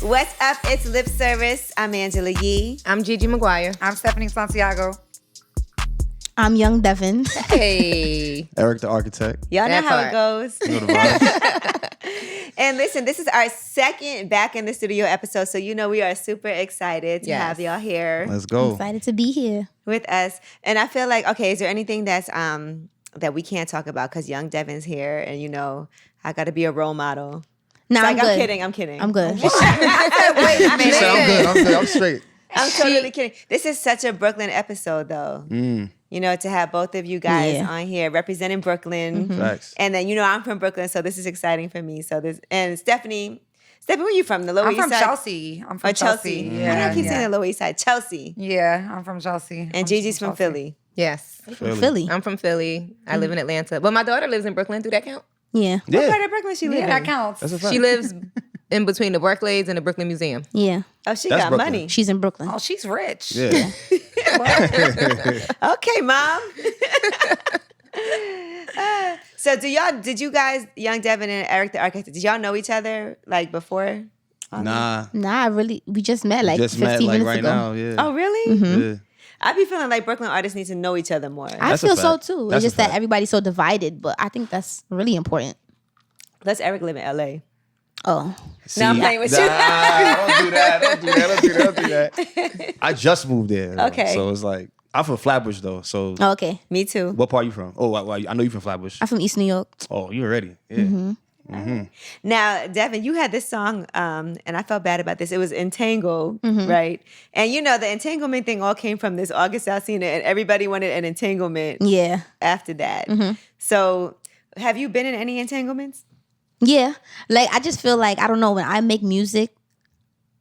What's up? It's Lip Service. I'm Angela Yee. I'm Gigi McGuire. I'm Stephanie Santiago. I'm young Devyn. Hey. Erick the architect. Y'all know That how part. it goes. You know the vibes. And listen, this is our second back in the studio episode, so you know we are super excited to Yes. have y'all here Let's I'm go. excited to be here. with us. And I feel like, okay, is there anything that's that we can't talk about because young Devyn's here, and you know I got to be a role model. No, It's I'm like, good. I'm kidding. I'm kidding. I'm good. I said, wait a She said, minute. I'm good. I'm straight. I'm totally kidding. This is such a Brooklyn episode, though. You know, to have both of you guys Yeah. on here representing Brooklyn. Facts. And then, you know, I'm from Brooklyn, so this is exciting for me. So this, and Stephanie, where are you from? The Lower I'm East from Side? Chelsea. I'm from Oh, Chelsea. Yeah, Why do I keep yeah. saying the Lower East Side? Chelsea. Yeah, I'm from Chelsea. And Gigi's from Philly. Yes. Philly. I'm from Philly. I live in Atlanta. But my daughter lives in Brooklyn. Do that count? Yeah. What Yeah. part of Brooklyn she live Yeah, in? that counts. That's a fact. She lives in between the Barclays and the Brooklyn Museum. Yeah. Oh, she That's got Brooklyn. money. She's in Brooklyn. Oh, she's rich. Yeah. Okay, Mom. So did you guys, Young Devyn and Erick the architect, did y'all know each other like before? Nah. Nah, we just met like Just 15 met like minutes right ago. now. Yeah. Oh, really? Yeah. I be feeling like Brooklyn artists need to know each other more. I That's a feel so fact. too. That's It's a just that fact. everybody's so divided, but I think that's really important. Let's Erick live in LA. Oh. See, No, I'm playing with you. Don't do that. Don't do that. I just moved there. though. Okay. So it's like, I'm from Flatbush though. So Oh, okay. Me too. what part you from? Oh, I know you from Flatbush. I'm from East New York. Oh, you already. Yeah. Now, Devyn, you had this song, and I felt bad about this. It was Entangle, right? And you know, the entanglement thing all came from this August Alsina, and everybody wanted an entanglement Yeah. after that. So, have you been in any entanglements? Yeah. Like, I just feel like, I don't know, when I make music,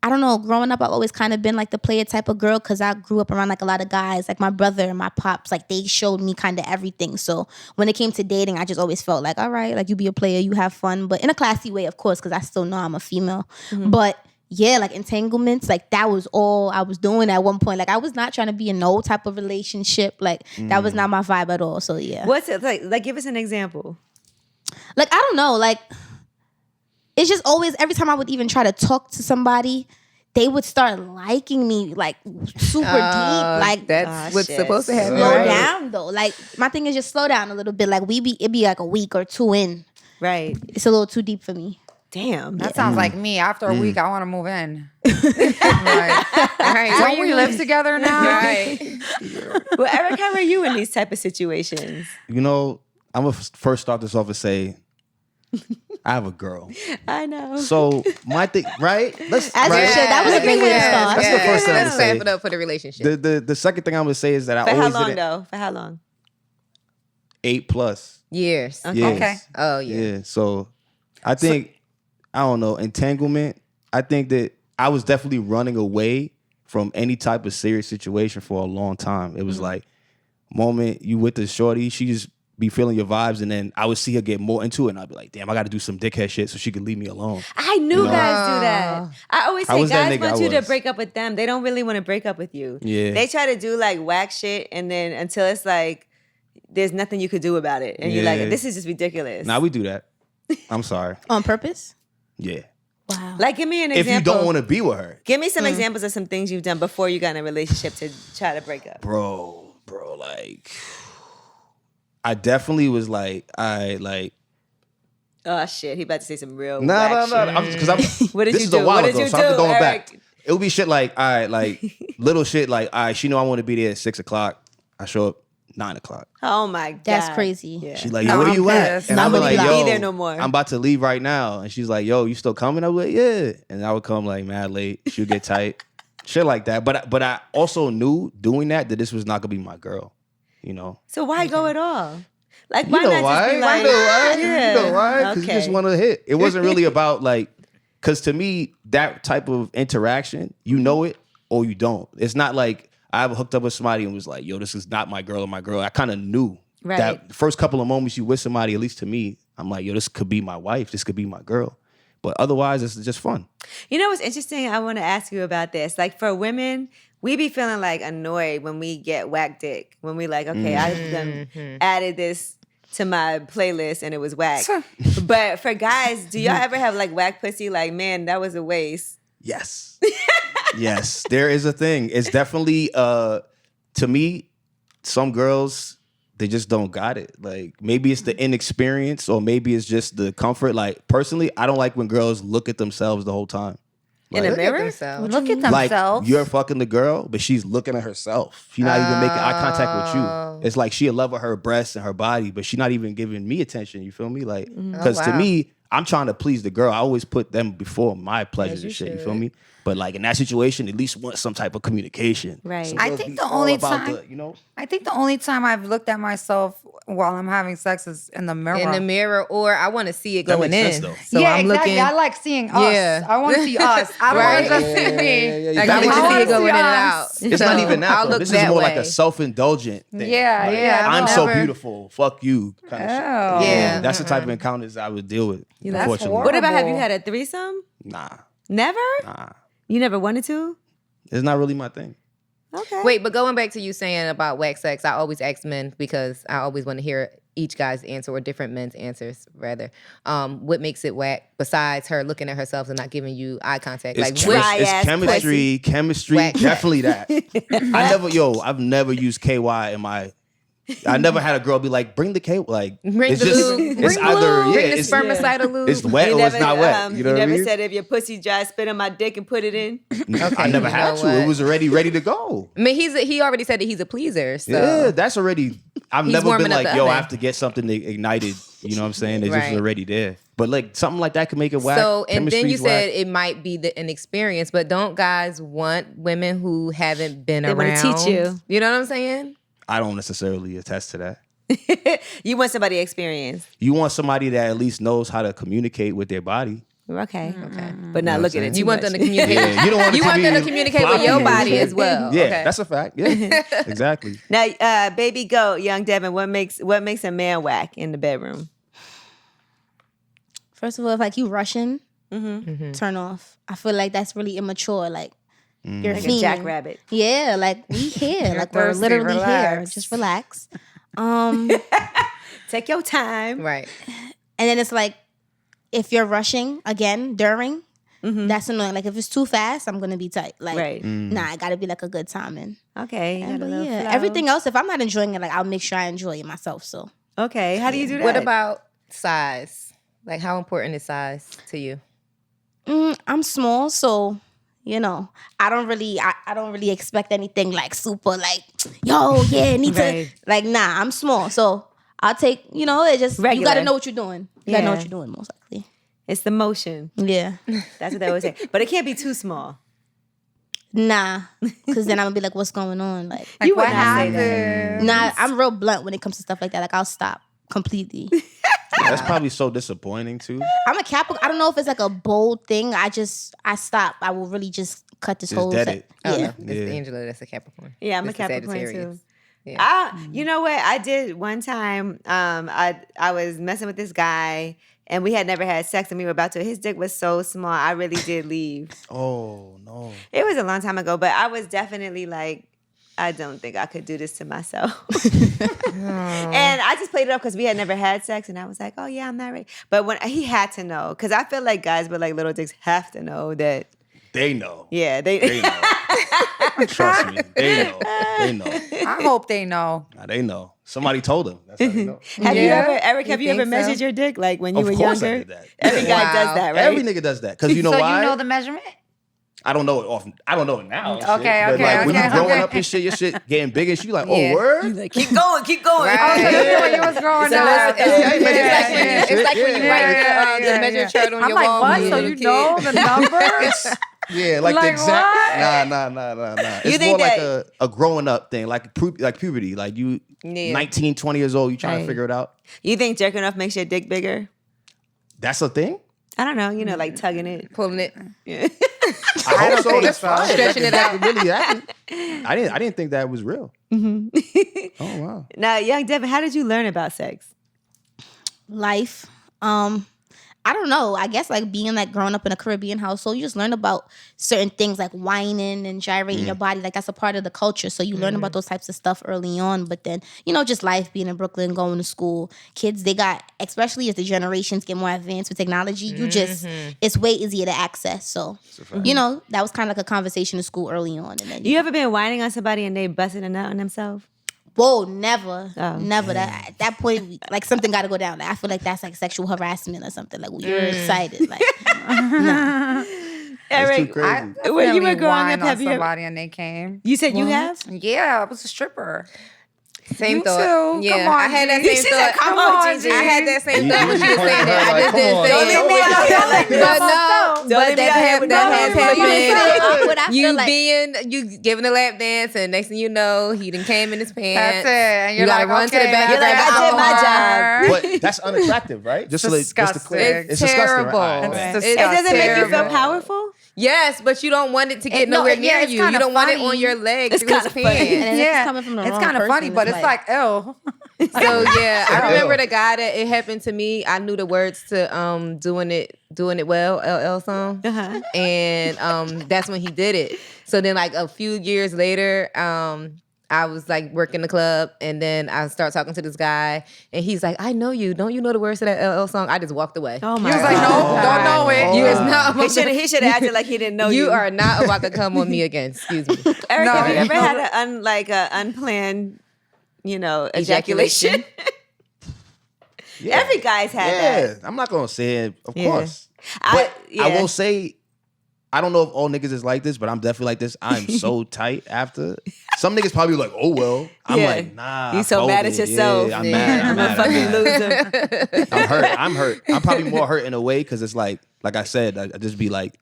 I don't know, growing up, I've always kind of been like the player type of girl because I grew up around like a lot of guys. Like my brother and my pops, like they showed me kind of everything. So when it came to dating, I just always felt like, all right, like you be a player, you have fun, but in a classy way, of course, because I still know I'm a female. But yeah, like entanglements, like that was all I was doing at one point. Like I was not trying to be in no type of relationship. Like that was not my vibe at all. So yeah. What's it like? Like, give us an example. Like, I don't know, like, it's just always, every time I would even try to talk to somebody, they would start liking me, like, super deep. Like, That's what's shit. supposed to happen. slow right? down, though. Like, my thing is just slow down a little bit. Like, it'd be like a week or two in. Right. It's a little too deep for me. Damn. That sounds like me. After a week, I want to move in. Right. Don't we live together now? Right. Well, Erick, how are you in these type of situations? You know, I'm going to first start this off and say, I have a girl. I know. So my thing, right? Let's As you right? should. That was a great way to start. That's the first thing I'm Let's gonna say. wrap it up for the relationship. The second thing I'm gonna say is that I For how always long, did it though? For how long? 8+ Years. years. Okay. Oh, yeah. Yeah. So I think I don't know, entanglement. I think that I was definitely running away from any type of serious situation for a long time. It was like moment you with the shorty, she just be feeling your vibes, and then I would see her get more into it, and I'd be like, damn, I got to do some dickhead shit so she could leave me alone. I knew You know? guys do that. I always I say was that guys nigga, want I you to was. break up with them. They don't really want to break up with you. Yeah. They try to do like whack shit, and then until it's like there's nothing you could do about it, and you're like, Yeah. this is just ridiculous. Now we do that. I'm sorry. On purpose? Yeah. Wow. Like, give me an If example. you don't want to be with her, Give me some examples of some things you've done before you got in a relationship to try to break up. bro, like I definitely was like, Oh shit, he about to say some real no. whack shit. I'm just because I'm. What did this you is do? a while What did ago, you so I'm do, going back. Erick? It would be shit like, all right, like little shit like, all right, she know I want to be there at 6:00. I show up 9:00. Oh my god, That's crazy. Yeah. She's like, No, yo, where I'm you at? pissed. And I'm Nobody like, be yo, there no more. I'm about to leave right now. And she's like, yo, you still coming? I was like, yeah. And I would come like mad late. She'd get tight, shit like that. But I also knew doing that this was not gonna be my girl. You know. So why go at all? Like, You why know not why? just be like, you know why? yeah, You know why? Because you okay. just want to hit. It wasn't really about like, because to me, that type of interaction, you know it or you don't. It's not like I ever hooked up with somebody and was like, yo, this is not my girl or my girl. I kind of knew Right. that first couple of moments you with somebody, at least to me, I'm like, yo, this could be my wife. This could be my girl. But otherwise, it's just fun. You know what's interesting? I want to ask you about this. Like, for women, we be feeling like annoyed when we get whack dick. When we like, okay, I done added this to my playlist and it was whack. But for guys, do y'all ever have like whack pussy? Like, man, that was a waste. Yes. Yes, there is a thing. It's definitely to me, some girls, they just don't got it. Like maybe it's the inexperience or maybe it's just the comfort. Like personally, I don't like when girls look at themselves the whole time. In a Look at mirror? themselves. Look at Like themselves. you're fucking the girl, but she's looking at herself. She's not even making eye contact with you. It's like she in love with her breasts and her body, but she's not even giving me attention. You feel me? Like, because to wow. me, I'm trying to please the girl. I always put them before my pleasures and shit. You feel me? But like in that situation, at least want some type of communication. Right. So I girls think be the all only about time- the, you know. I think the only time I've looked at myself while I'm having sex is in the mirror. In the mirror, or I want to see it That going makes in. sense, though. So yeah, I'm exactly. looking. I like seeing us. Yeah. I want to see us. I don't Right. want to just see me. Like, That I makes want to see sense. it going in and Yes. out. It's So not even that. I'll Though. look This is that more way. like a self-indulgent thing. Yeah, Like, yeah. I'm so never- beautiful. Fuck you. Kind of shit. Oh. Yeah. That's the type of encounters I would deal with. That's Unfortunately, horrible. What about, have you had a threesome? nah. Never? Nah. You never wanted to? It's not really my thing. Okay. Wait, but going back to you saying about whack sex, I always ask men because I always want to hear each guy's answer or different men's answers rather. What makes it whack besides her looking at herself and not giving you eye contact? It's, Like tr- what? dry it's ass chemistry. Chemistry, Whack. definitely that. I've never used KY in my. I never had a girl be like, "Bring the KY." Like, Bring it's the just, lube. it's Bring either lube. yeah, Bring the it's spermicidal lube. it's wet or it's not wet. You know what I never mean? said if your pussy dry, spit on my dick and put it in. I never you had know to. It what? was already ready to go. I mean, he already said that he's a pleaser. So Yeah, that's already. I've He's never been warming up like, the yo, I oven. have to get something ignited. You know what I'm saying? It's just Right. already there. But like something like that could make it whack. So, and then you Chemistry's said whack. it might be an experience, but don't guys want women who haven't been They wanna around? teach you. You know what I'm saying? I don't necessarily attest to that. You want somebody experienced. You want somebody that at least knows how to communicate with their body. Okay. Okay. But not what looking I'm at saying? You want them to communicate. Yeah, you don't want it You to want be them to communicate with floppy your and body shit. as well. Yeah, Okay. that's a fact. Yeah, exactly. Now, baby goat, young Devyn, what makes a man whack in the bedroom? First of all, if like you rushing, turn off. I feel like that's really immature. Like you're Like a fiending. jackrabbit. Yeah, like we here, like we're thirsty, literally here. relax. Just relax. Take your time. Right. And then it's like, if you're rushing again during, that's annoying. Like if it's too fast, I'm gonna be tight. Like, Right. nah, it gotta be like a good timing. Okay. you got a But little yeah, flow. everything else, if I'm not enjoying it, like I'll make sure I enjoy it myself. So Okay. How do you do that? What about size? Like, how important is size to you? I'm small, so you know, I don't really expect anything like super like, yo, yeah, need Right. to like nah, I'm small. So I'll take, you know, it just you Regular. gotta know what you're doing. You gotta know Yeah. what you're doing most likely. It's the motion. Yeah. That's what they always say. But it can't be too small. Nah. Cause then I'm gonna be like, what's going on? Like Like, You would what not say that. happened? nah, I'm real blunt when it comes to stuff like that. Like I'll stop completely. That's probably so disappointing too. I'm a Capricorn. I don't know if it's like a bold thing. I stop. I will really just cut this Just whole dead thing. it. Oh, Yeah. no. It's Angela. That's a Capricorn. Yeah, I'm It's a the Capricorn Sagittarius. too. Yeah. You know what? I did one time. I was messing with this guy, and we had never had sex, and we were about to. His dick was so small. I really did leave. Oh no. It was a long time ago, but I was definitely like, I don't think I could do this to myself. And I just played it up because we had never had sex, and I was like, oh yeah, I'm not ready. But when he had to know, because I feel like guys with like little dicks have to know that. They know. Yeah, They know. Trust me. They know. They know. I hope they know. Nah, they know. Somebody told them. That's how they know. Have you Yeah? ever, Eric? Have You you ever think so? measured your dick like when you Of were course I younger? did that. Every Yeah. guy does that, right? Every nigga does that. Because you know so why? you know the measurement? I don't know it often. I don't know it now. and shit. Okay, But okay, like when okay, you growing okay. up and shit, your shit getting big and shit, you like, Yeah. oh, word? Like, keep going, keep going. Right. Oh, so this is when you was growing So up. it's like when you write the yeah, measure yeah. chart on I'm your like, wall. what? when So you're a you kid. know the numbers? Yeah, like the Like exact. what? Nah. You It's think more like that- a growing up thing, like puberty. Like you, Yeah. 19, 20 years old, you trying Right. to figure it out. You think jerking off makes your dick bigger? That's a thing. I don't know. You know, like tugging it. Pulling it. I hope so. think That's so. fine. Stretching it That out. could really happen. I didn't think that was real. Oh wow. Now, young Devyn, how did you learn about sex? Life. I don't know. I guess like being like growing up in a Caribbean household, you just learn about certain things like whining and gyrating your body. Like that's a part of the culture. So you learn about those types of stuff early on. But then, just life being in Brooklyn, going to school, kids, they got, especially as the generations get more advanced with technology, it's way easier to access. So, that was kind of like a conversation in school early on. And then You ever been whining on somebody and they busted a nut on themselves? Whoa, never. Oh. Never. That at that point, like something got to go down. Like, I feel like that's like sexual harassment or something. Like you're excited. Like, nah. Erick, crazy. when you were growing up, on have you somebody and they came. You said you have? Yeah, I was a stripper. Same You thought. too. Yeah, Come on, I had that Gigi. same She said, thought. come on, Gigi. I had that same thought when she was pointed saying at that. her I like, just didn't come on. say Don't leave me out here like this. But no, Don't but leave me that out here has with that no has hands. You feel happened. awkward. I feel You like you giving a lap dance, and next thing you know, he done came in his pants. That's it. And You you're gotta like, run to the okay, back. You're like, I did my job. But that's unattractive, right? Just to Disgusting. clear. It's disgusting, terrible. right? All It's right. disgusting. It doesn't make you feel Terrible. powerful? Yes, but you don't want it to get No, nowhere yeah, near it's you. kinda You don't want it funny. on your legs It's through his kinda funny. pants. And then it's coming from the it's wrong kind of person. funny, but it's like, ew. So yeah, I remember Ew. the guy that it happened to me. I knew the words to doing it well, LL song, and that's when he did it. So then like a few years later, I was like working the club, and then I start talking to this guy, and he's like, "I know you. Don't you know the words to that LL song?" I just walked away. Oh He my was like, God. no, don't know it. You is not. He should have acted like he didn't know you. You are not about to come on me again. Excuse me. Erick, No, have you you ever know- had an unplanned, ejaculation? Yeah. Every guy's had that. I'm not gonna say it, of Yeah. course. I But I will say, I don't know if all niggas is like this, but I'm definitely like this. I'm so tight after. Some niggas probably like, oh well. I'm Yeah. like, nah. You I so felt mad at it. yourself. Yeah, I'm mad. I'm a mad, fucking mad. loser. I'm hurt. I'm probably more hurt in a way because it's like I said, I just be like,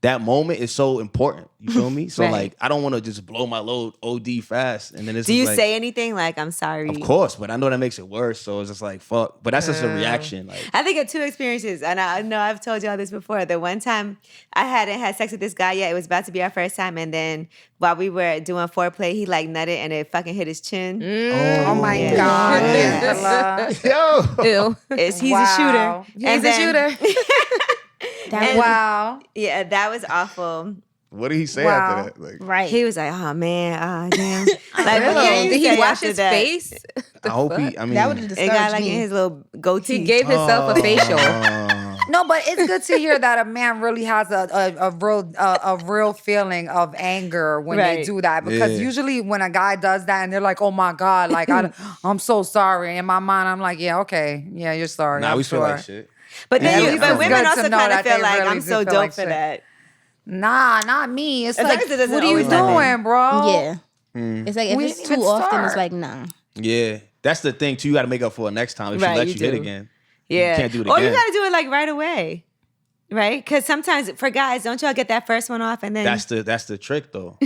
that moment is so important. You feel me? So Right. like, I don't want to just blow my load OD fast, and then it's Do you just like, say anything like, I'm sorry? of course, but I know that makes it worse. So it's just like, fuck. But that's just a reaction. Like, I think of two experiences, and I know I've told y'all this before. The one time I hadn't had sex with this guy yet, it was about to be our first time, and then while we were doing foreplay, he like nutted and it fucking hit his chin. Oh my Yeah. God, Yeah. Angela. yo. Ew. He's a Wow. shooter. He's And a then- shooter. Wow. Yeah, that was awful. Wow. What did he say after that? Like, right. He was like, "Oh man, oh damn." Like, Really? what Did he say wash after his that? face? I hope he. I mean, that would have It discouraged got like me. in his little goatee. He gave himself a facial. No, but it's good to hear that a man really has a real feeling of anger when they Right. do that. Because Yeah. usually when a guy does that and they're like, "Oh my God," like I'm so sorry. In my mind, I'm like, "Yeah, okay, yeah, you're sorry." Nah, I'm we feel sure. like shit. But then, Yeah, but it's women good also to know kind of that feel they like really I'm do so feel dope like for shit. that. Nah, not me. It's As like, long as it doesn't what are you always happen. doing, bro? Yeah. It's like if We it's didn't too even often, start. it's like nah. Yeah, that's the thing too. You got to make up for it next time if Right, she let you you hit do. again. Yeah, You can't do it or you again. got to do it like right away, right? Because sometimes for guys, don't y'all get that first one off and then That's the trick though.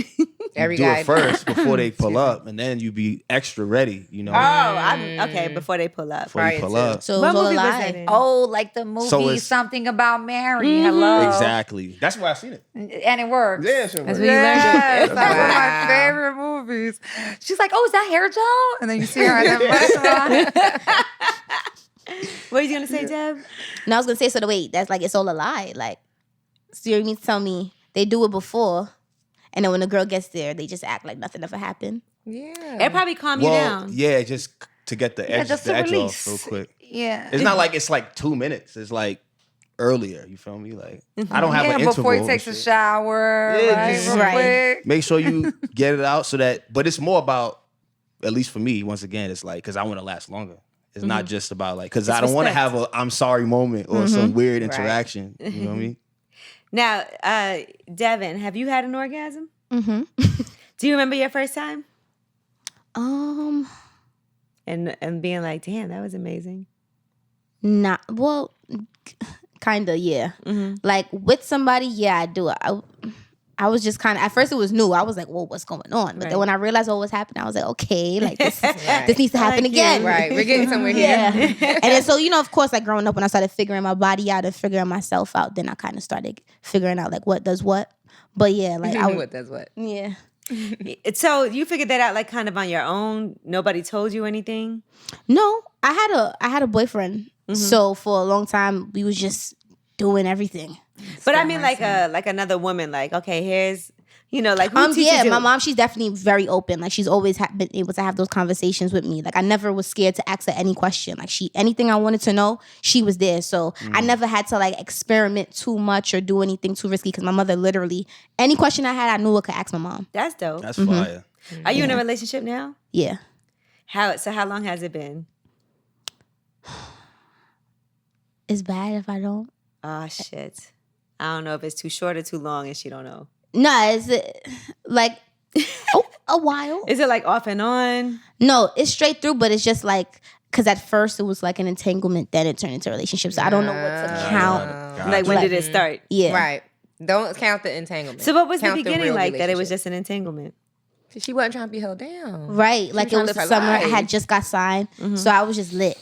Every Do guy. it first before they pull up, and then you be extra ready. You know, oh, I'm okay before they pull up. before you prior pull to. up. So What it's all a movie was lie. that in? Oh, like the movie So it's- Something About Mary. Hello. Exactly. That's why I seen it. And it works. Yeah, sure. That's works. what you learned Yes, it. that's one of my Wow. favorite movies. She's like, "Oh, is that hair gel?" And then you see her at the restaurant. What are you gonna say, Deb? No, I was gonna say, so wait, that's like it's all a lie. Like, so you mean to tell me they do it before, and then when the girl gets there, they just act like nothing ever happened? Yeah. It probably calm you Well, down. yeah, just to get the edge, just the to edge release. off real quick. Yeah. It's not like it's like 2 minutes. It's like earlier. You feel me? Like I don't have Yeah, an interval. before he and takes a shit. shower, Yeah, right? just- Real Right. quick. Make sure you get it out so that. But it's more about, at least for me, once again, it's like because I want to last longer. It's not just about like because I don't want to respect. have a I'm sorry moment or some weird interaction. You know what I mean? Now, Devyn, have you had an orgasm? Mm-hmm. Do you remember your first time? Um, And being like, damn, that was amazing. not well, kinda, yeah. Like with somebody, yeah, I do. I was just kind of, at first it was new. I was like, whoa, what's going on? But Right. then when I realized what was happening, I was like, okay, like this needs to happen like again. you. Right. We're getting somewhere here. Yeah. And then so, of course, like growing up, when I started figuring my body out and figuring myself out, then I kind of started figuring out like what does what. But yeah, like I What would, does what? yeah. So you figured that out like kind of on your own? Nobody told you anything? No, I had a boyfriend So for a long time, we was just doing everything. But I mean, like another woman, like, okay, here's, like, who teaches yeah, you? my mom, she's definitely very open. Like, she's always been able to have those conversations with me. Like, I never was scared to ask her any question. Like, anything I wanted to know, she was there. So I never had to like experiment too much or do anything too risky, because my mother literally, any question I had, I knew I could ask my mom. That's dope. That's fire. Are you in a relationship now? Yeah. How long has it been? It's bad if I don't. Oh, shit. I don't know if it's too short or too long, and she don't know. No, it's like a while. Is it like off and on? No, it's straight through, but it's just like, because at first it was like an entanglement, then it turned into a relationship. So I don't know what to count. Gotcha. Like, when did it start? Yeah. Right. Don't count the entanglement. So what was Count the beginning real like, that it was relationship. just an entanglement? She wasn't trying to be held down. Right. Like, it trying was to live her summer. I life. had just got signed. So I was just lit,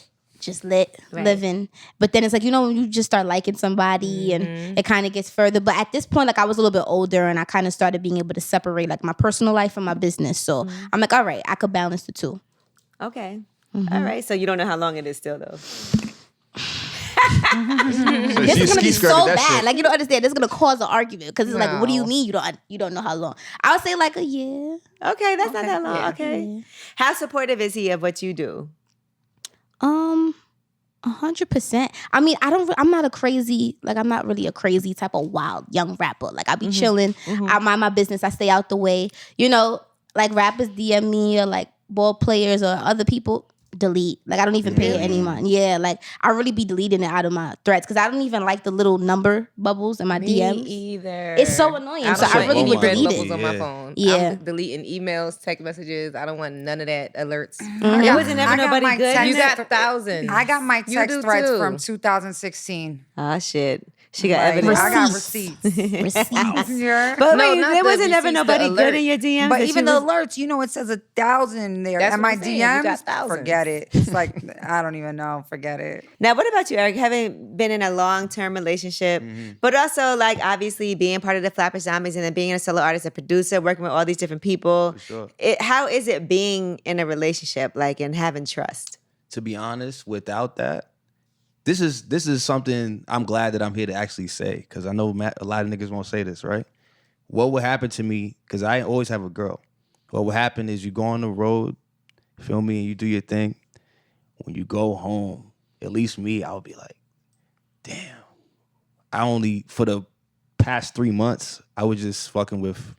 Right. living. But then it's like, when you just start liking somebody and it kind of gets further. But at this point, like, I was a little bit older and I kind of started being able to separate like my personal life from my business. So I'm like, all right, I could balance the two. Okay. All right. So you don't know how long it is still, though. This is gonna be so bad. Like, you don't understand. This is gonna cause an argument because it's like, what do you No. mean you don't know how long? I would say like a year. Okay, that's not that long. Yeah. Okay. How supportive is he of what you do? 100%. I mean, I'm not really a crazy type of wild young rapper. Like, I be chilling. I mind my business. I stay out the way. Like, rappers DM me or like ball players or other people, delete. Like, I don't even pay it any mind. Yeah, like, I really be deleting it out of my threads because I don't even like the little number bubbles in my DMs. Either. It's so annoying. So I really be would delete bubbles it. on my phone. Yeah. I'm deleting emails, text messages. I don't want none of that alerts. It wasn't ever I got nobody my good. text- You got thousands. I got my You text do threads too. from 2016. Oh, shit. She got Like, evidence. I got Receipts. receipts. Receipts. Yeah. But No, wait, not there the wasn't ever receipts, the nobody good alert. in your DMs? But that even you the was- alerts, it says 1,000 there. That's And what my I'm saying. You got DMs, thousands. forget it. It's like, I don't even know. Forget it. Now, what about you, Eric? Having been in a long-term relationship, but also, like, obviously being part of the Flatbush Zombies and then being a solo artist, a producer, working with all these different people. sure. How is it being in a relationship, like, and having trust? To be honest, without that, this is something I'm glad that I'm here to actually say, because I know a lot of niggas won't say this, right? What would happen to me, because I always have a girl. What would happen is you go on the road, feel me, and you do your thing. When you go home, at least me, I would be like, damn. For the past 3 months, I was just fucking with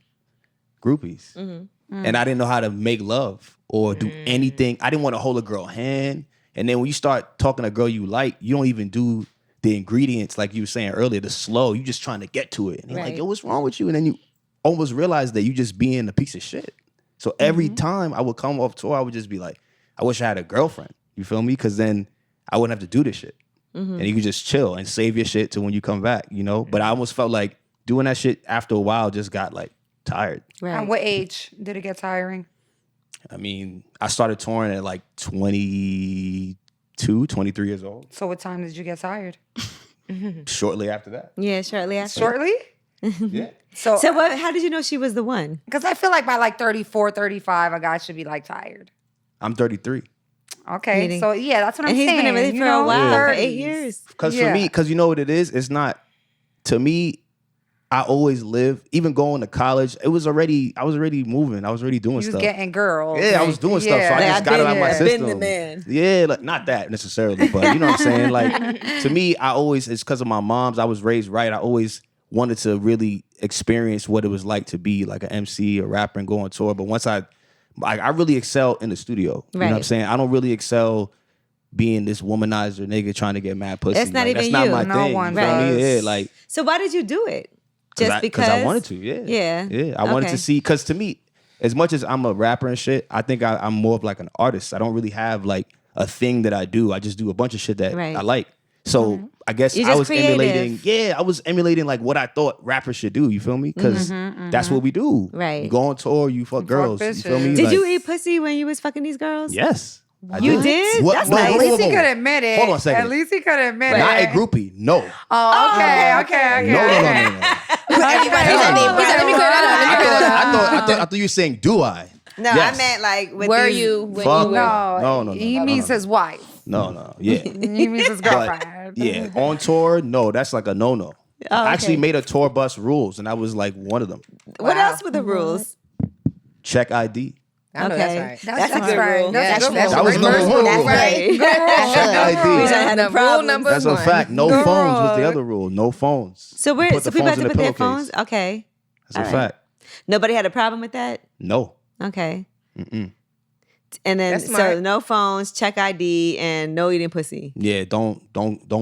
groupies. And I didn't know how to make love or do anything. I didn't want to hold a girl hand. And then when you start talking to a girl you like, you don't even do the ingredients like you were saying earlier, the slow. You just trying to get to it. And they're like, yo, what's wrong with you? And then you almost realize that you just being a piece of shit. So every time I would come off tour, I would just be like, I wish I had a girlfriend. You feel me? Because then I wouldn't have to do this shit. And you could just chill and save your shit till when you come back, But I almost felt like doing that shit after a while just got like tired. At what age did it get tiring? I mean, I started touring at like 22, 23 years old. So what time did you get tired? Shortly after that. Yeah, shortly after. Shortly? Yeah. So, So how did you know she was the one? because I feel like by like 34, 35, a guy should be like tired. I'm 33. Okay, Meaning- so yeah, that's what I'm And he's saying. been with it you for a know, while, for 30s. 8 years. Because Yeah. for me, because you know what it is? It's not, to me, I always live, even going to college, I was already moving. I was already doing You was stuff. getting girls. Yeah, I was doing stuff, so I Yeah. just got it out of my I've system. been the man. Yeah, like not that necessarily, but you know what I'm saying? Like, to me, it's because of my mom's, I was raised right. I always wanted to really experience what it was like to be like an MC, a rapper, and go on tour. But once I really excel in the studio. You know what I'm Right. saying? I don't really excel being this womanizer nigga trying to get mad pussy. That's not Like, even that's not you. my No thing. one You feel me? does. Yeah, like, So why did you do it? Just because I wanted to, yeah. Yeah. Yeah, I wanted Okay. to see, because to me, as much as I'm a rapper and shit, I think I'm more of like an artist. I don't really have like a thing that I do. I just do a bunch of shit that Right. I like. So I guess You're I just was emulating, creative. I was emulating like what I thought rappers should do, you feel me? Because that's what we do. Right. You go on tour, you fuck girls. You feel me? bitches. Did Like, you eat pussy when you was fucking these girls? Yes. I You did? That's What? nice. At least he Whoa. could admit it. Hold on a second. At least he could admit Not a it. groupie, no. Oh, okay. No. Everybody Let me clear that up. I thought you were saying, do I? No, Yes. I meant like with Were these- you when Fuck. you were? No, No. he means his wife. No. Yeah. He means his But, girlfriend. yeah. On tour, no, that's like a no-no. Oh, I actually okay. made a tour bus rules, and that was like one of them. What Wow. else were the rules? Check ID. I know Okay. that's right. That's a good right. rule. That's Yeah, a good that's rule. That was number one rule. Right. Check ID. We done had The no rule problems. number That's a one. fact. No Good phones was the rule. other rule. No phones. So we're Put so the people phones have to in the put their pillowcase. phones. Okay. That's All a right. fact. Nobody had a problem with that. No. Okay. And then That's so smart. no phones, check ID, and no eating pussy. Yeah, don't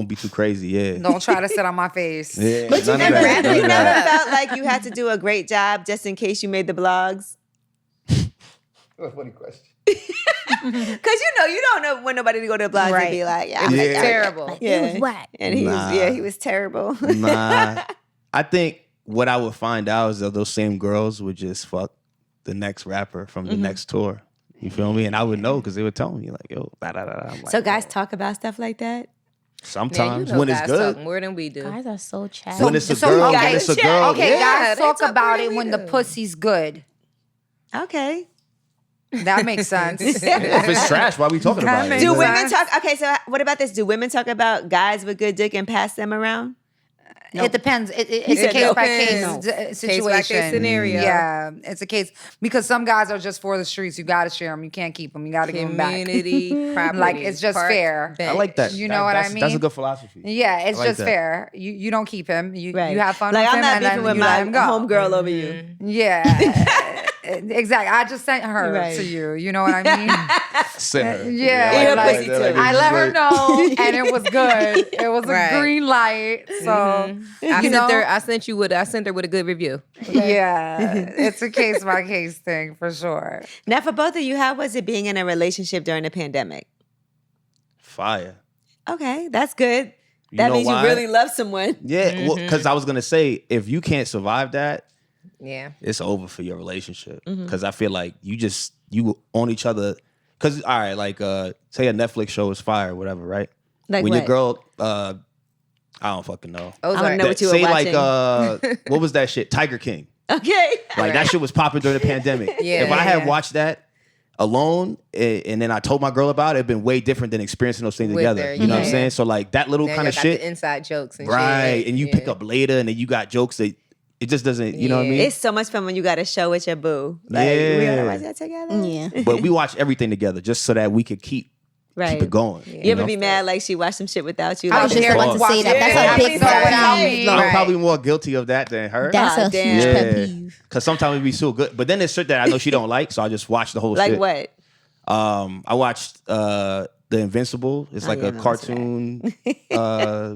be too crazy. Yeah. Don't try to sit on my face. Yeah, But you none of never, that, none you of never that. felt like you had to do a great job just in case you made the blogs. Funny question. Because you don't know when nobody to go to the blogs and Right. be like, It was Yeah. terrible. yeah. It was whack. And he Nah. was, he was terrible. Nah. I think what I would find out is that those same girls would just fuck the next rapper from the next tour. You feel me? And I would know because they would tell me like, yo, da da da. I'm like, So guys oh. talk about stuff like that. Sometimes Yeah, you know when it's guys good. talk more than we do. Guys are so chatty. When it's a girl, when guys it's a check. girl. Okay, Yeah, guys they talk talk about more it than when we the do. pussy's good. Okay. That makes sense. If it's trash, why are we talking about it? makes Do sense. women talk? Okay, so what about this? Do women talk about guys with good dick and pass them around? It depends. It's a said case no. by case No. situation. Case-by-case scenario. Yeah, it's a case because some guys are just for the streets. You got to share them. You can't keep them. You got to give them back. Community property. Like, it's just park, fair. bench. I like that. You know what I That's mean? a good philosophy. Yeah, it's I like just that. fair. You don't keep him. You Right. have fun Like with I'm him not and then beefing with you my let him go. homegirl over you. Yeah, exactly. I just sent her Right. to you. You know what I mean? Send her. Yeah, Eat her like, pussy too. I let her know, and it was good. It was Right. a green light. So I sent her with a good review. yeah, it's a case by case thing for sure. Now, for both of you, how was it being in a relationship during the pandemic? Fire. Okay, that's good. You That know means why? you really love someone. Yeah, well, because I was gonna say if you can't survive that, Yeah. it's over for your relationship. Mm-hmm. Because I feel like you on each other. Because all right, like say a Netflix show is fire, or whatever, right? Like when what? your girl, I don't fucking know. I don't know what you were say watching. like what was that shit? Tiger King. Okay. Like that shit was popping during the pandemic. Yeah, if I had yeah. watched that alone and then I told my girl about it, it'd been way different than experiencing those things With together. her, You know what I'm yeah. saying? So like that little Now kind of y'all got shit. the inside jokes and Right. shit. And you Yeah. pick up later and then you got jokes that it just doesn't, you know what I Yeah. mean? It's so much fun when you got a show with your boo. Like, we Yeah. gotta watch that together. Yeah. But we watch everything together just so that we could keep Right. it going. You ever know? be mad like she watched some shit without you? I Like, was just here about to say that. That's Yeah, a big so pet what I peeve. mean. I'm Like, probably more guilty of that than her. that's a damn. huge pet Yeah. peeve. Because sometimes it'd be so good. But then there's shit that I know she don't like, so I just watch the whole like shit. what? I watched The Invincible. It's like yeah, a no, cartoon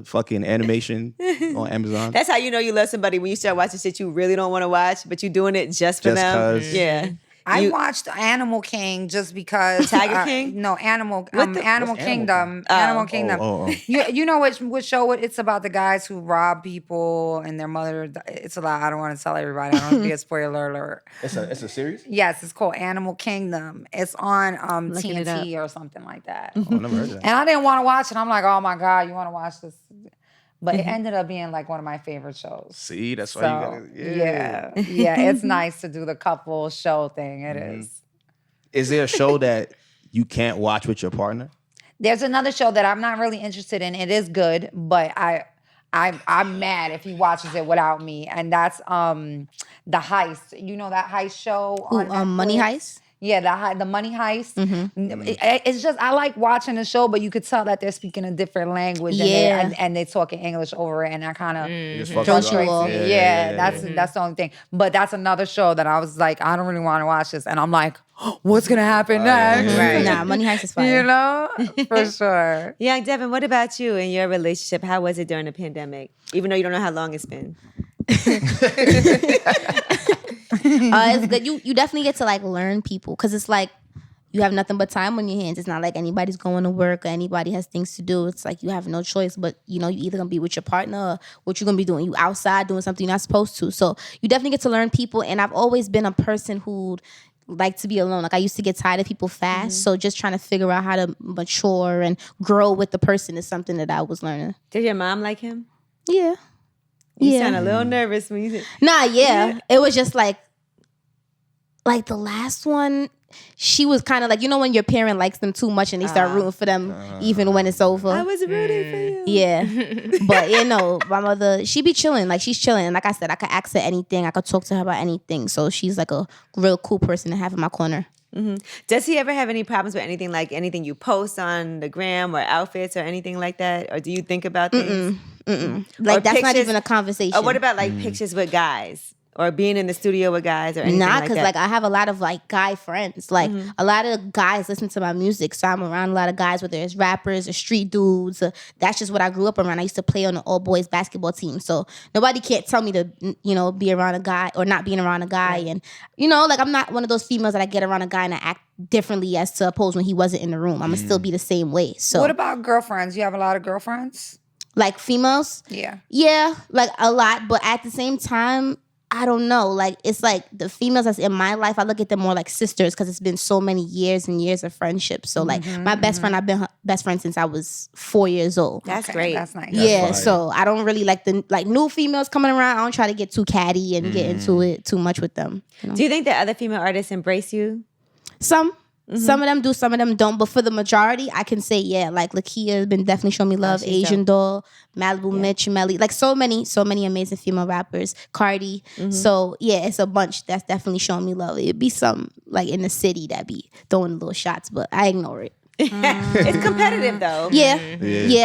fucking animation on Amazon. That's how you know you love somebody when you start watching shit you really don't want to watch, but you're doing it just for Just them. 'cause. Yeah. I You- watched Animal King just because Tiger King? No, Animal What the- Animal what's Kingdom. Oh. Animal Kingdom. Oh. You know which show it's about the guys who rob people and their mother. It's a lot. I don't want to tell everybody. I don't want to be a spoiler alert. It's a series? Yes, it's called Animal Kingdom. It's on Looking it TNT or something like that. Oh, I never heard of that. And I didn't want to watch it. I'm like, oh my God, you want to watch this? But it ended up being like one of my favorite shows. See, that's why So, you gotta. yeah, it's nice to do the couple show thing. It is. Is there a show that you can't watch with your partner? There's another show that I'm not really interested in. It is good, but I'm mad if he watches it without me, and that's The Heist. You know that heist show on Money Netflix? Heist? Yeah, the Money Heist. It's just I like watching the show, but you could tell that they're speaking a different language, Yeah. and they talking English over it, and I kind of Just fuck Don't with you it. all? yeah, that's the only thing. But that's another show that I was like, I don't really want to watch this, and I'm like, what's gonna happen next? Right. Nah, Money Heist is fire. You know, for sure. Yeah, Devyn, what about you and your relationship? How was it during the pandemic? Even though you don't know how long it's been. It's good. You definitely get to like learn people because it's like you have nothing but time on your hands. It's not like anybody's going to work or anybody has things to do. It's like you have no choice, but you know, you either gonna be with your partner or what you're gonna be doing. You outside doing something you're not supposed to. So you definitely get to learn people. And I've always been a person who like to be alone. Like I used to get tired of people fast. So just trying to figure out how to mature and grow with the person is something that I was learning. Did your mom like him? Yeah. You Yeah. sound a little nervous when you said, Nah, yeah. It was just like Like the last one, she was kind of like, you know when your parent likes them too much and they start rooting for them even when it's over. I was rooting for you. Yeah. But my mother, she be chilling. Like she's chilling. And like I said, I could ask her anything. I could talk to her about anything. So she's like a real cool person to have in my corner. Mm-hmm. Does he ever have any problems with anything, like anything you post on the gram or outfits or anything like that? Or do you think about things? Like Or that's not pictures- even a conversation. Or what about like pictures with guys? Or being in the studio with guys or anything Nah, like because that? like I have a lot of like guy friends. Like a lot of guys listen to my music, so I'm around a lot of guys, whether it's rappers or street dudes. That's just what I grew up around. I used to play on an all boys basketball team, so nobody can't tell me to be around a guy or not being around a guy. And like I'm not one of those females that I get around a guy and I act differently as to oppose when he wasn't in the room. I'm gonna still be the same way. So What about girlfriends? You have a lot of girlfriends? like females, Yeah. like a lot, but at the same time, I don't know. Like, it's like the females that's in my life, I look at them more like sisters because it's been so many years and years of friendship. So, like, my best friend, I've been her best friend since I was 4 years old. That's Okay, great. That's nice. Yeah, fire. so I don't really like the new females coming around. I don't try to get too catty and get into it too much with them. Do you think that other female artists embrace you? Some of them do, some of them don't. But for the majority, I can say, yeah, like Lakia has been definitely showing me love. she's Asian Doll, Malibu Mitch, Melly, like so many amazing female rappers. Cardi. So yeah, it's a bunch that's definitely showing me love. It'd be some like in the city that be throwing little shots, but I ignore it. It's competitive though. Yeah.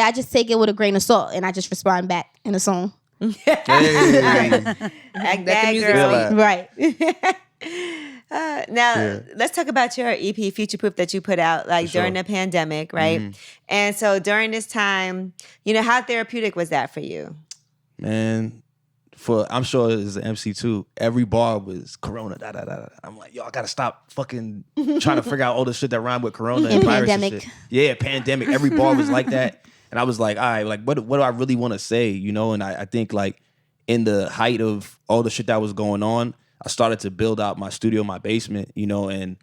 I just take it with a grain of salt and I just respond back in a song. Act Let the that music girl. speak. Right. Now, let's talk about your EP, Future Proof, that you put out like during the pandemic, right? And so during this time, how therapeutic was that for you? Man, I'm sure as an MC too, every bar was Corona. Da, da, da, da. I'm like, yo, I gotta stop fucking trying to figure out all the shit that rhyme with Corona and virus and pandemic. shit. Yeah, pandemic. Every bar was like that, and I was like, all right, like what do I really want to say, And I think like in the height of all the shit that was going on, I started to build out my studio in my basement, and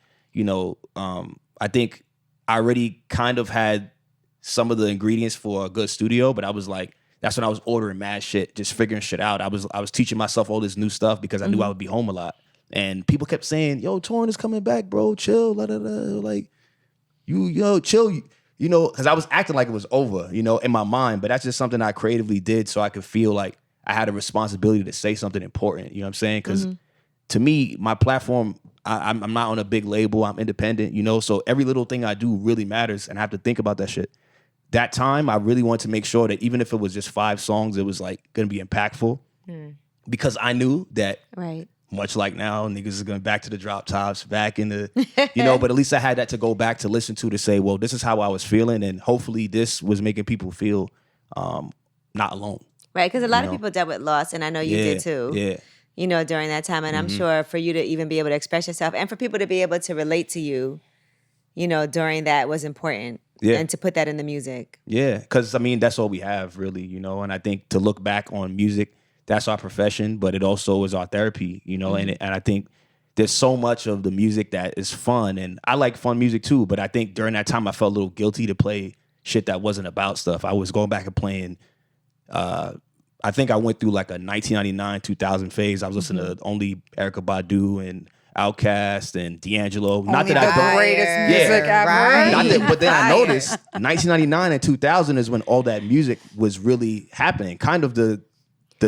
I think I already kind of had some of the ingredients for a good studio, but I was like, that's when I was ordering mad shit, just figuring shit out. I was teaching myself all this new stuff because I knew I would be home a lot. And people kept saying, yo, Torn is coming back, bro, chill, la, la, la. Like, chill, because I was acting like it was over, in my mind, but that's just something I creatively did so I could feel like I had a responsibility to say something important, you know what I'm saying? Because to me, my platform, I'm not on a big label, I'm independent, so every little thing I do really matters and I have to think about that shit. That time, I really wanted to make sure that even if it was just 5 songs, it was like gonna be impactful because I knew that Right. much like now, niggas is going back to the drop tops, back in the, but at least I had that to go back to listen to say, well, this is how I was feeling. And hopefully this was making people feel not alone. Right, because a lot of people dealt with loss, and I know you did too. Yeah. During that time, and I'm sure for you to even be able to express yourself and for people to be able to relate to you, during that was important. Yeah. And to put that in the music. Yeah, because, that's all we have, really, and I think to look back on music, that's our profession, but it also is our therapy, and I think there's so much of the music that is fun, and I like fun music too, but I think during that time I felt a little guilty to play shit that wasn't about stuff. I was going back and playing, I think I went through like a 1999, 2000 phase. I was listening to only Erykah Badu and Outkast and D'Angelo. Not Only that the I don't. greatest music ever. Right. Not that, but then I noticed 1999 and 2000 is when all that music was really happening. Kind of the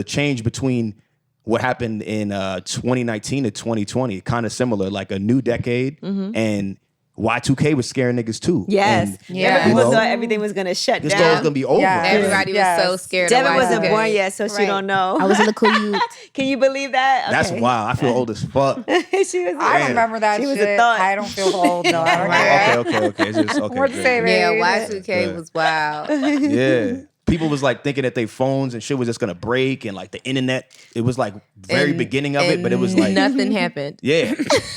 change between what happened in 2019 to 2020. Kind of similar, like a new decade. And Y2K was scaring niggas too. Yes. And, Yeah. People thought everything was going to shut this thought it was down. gonna be over. Yeah. Everybody was so scared. Devyn of wasn't Y2K. born yet, so she don't know. I was a little youth. Can you believe that? That's Okay. wild. I feel old as fuck. She was I remember that She shit. was a thought. I don't feel old though. I don't care. Okay. It's just, okay. What to good. say, baby? Yeah, Y2K Good. was wild. Yeah. People was like thinking that their phones and shit was just gonna break, and like the internet, it was like very beginning of it, but it was like nothing happened. yeah.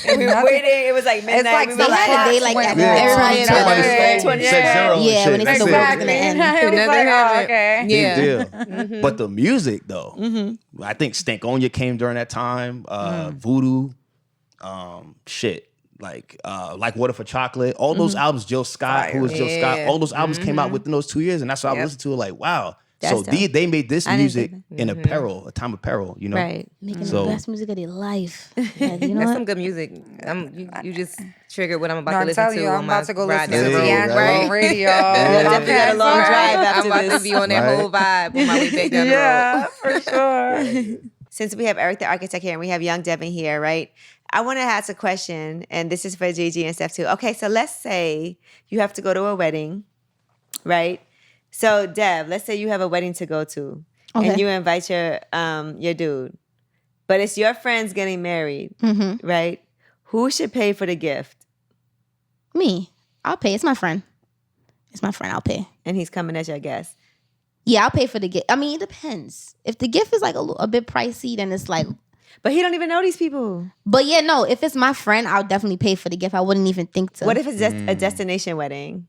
And we were waiting. It was like midnight. like we they were had a day like Went that. Everybody back. had Somebody a said day. zero and Yeah, shit. when they That's said it. the world was gonna end. It was Nothing like, oh, happened. okay. Big Yeah. deal. But the music though, I think Stankonia came during that time. Voodoo, shit. Like Water for Chocolate, all those albums, Jill Scott, who was Jill Scott, all those albums came out within those 2 years, and that's what I listened to. Like, wow, So dope. they made this I didn't music think in a time of peril, you know? Right. Making So- the best music of their life. Like, you know That's what? some good music. You just triggered what I'm about No, to I'm listen telling to. you, on I'm my about to go ride listen to down the road. D'Angelo Right? radio. Definitely got a long drive after I'm about this. to be on that Right. whole vibe on my way back down the road. Yeah, for sure. Since we have Erick the architect here and we have young Devyn here, right? I want to ask a question, and this is for Gigi and Steph too. Okay, so let's say you have to go to a wedding, right? So Dev, let's say you have a wedding to go to, and Okay. you invite your dude, but it's your friends getting married, right? Who should pay for the gift? Me. I'll pay. It's my friend. It's my friend. I'll pay. And he's coming as your guest. Yeah, I'll pay for the gift. I mean, it depends. If the gift is like a bit pricey, then it's like. But he don't even know these people. But yeah, no. If it's my friend, I'll definitely pay for the gift. I wouldn't even think to. What if it's just a destination wedding?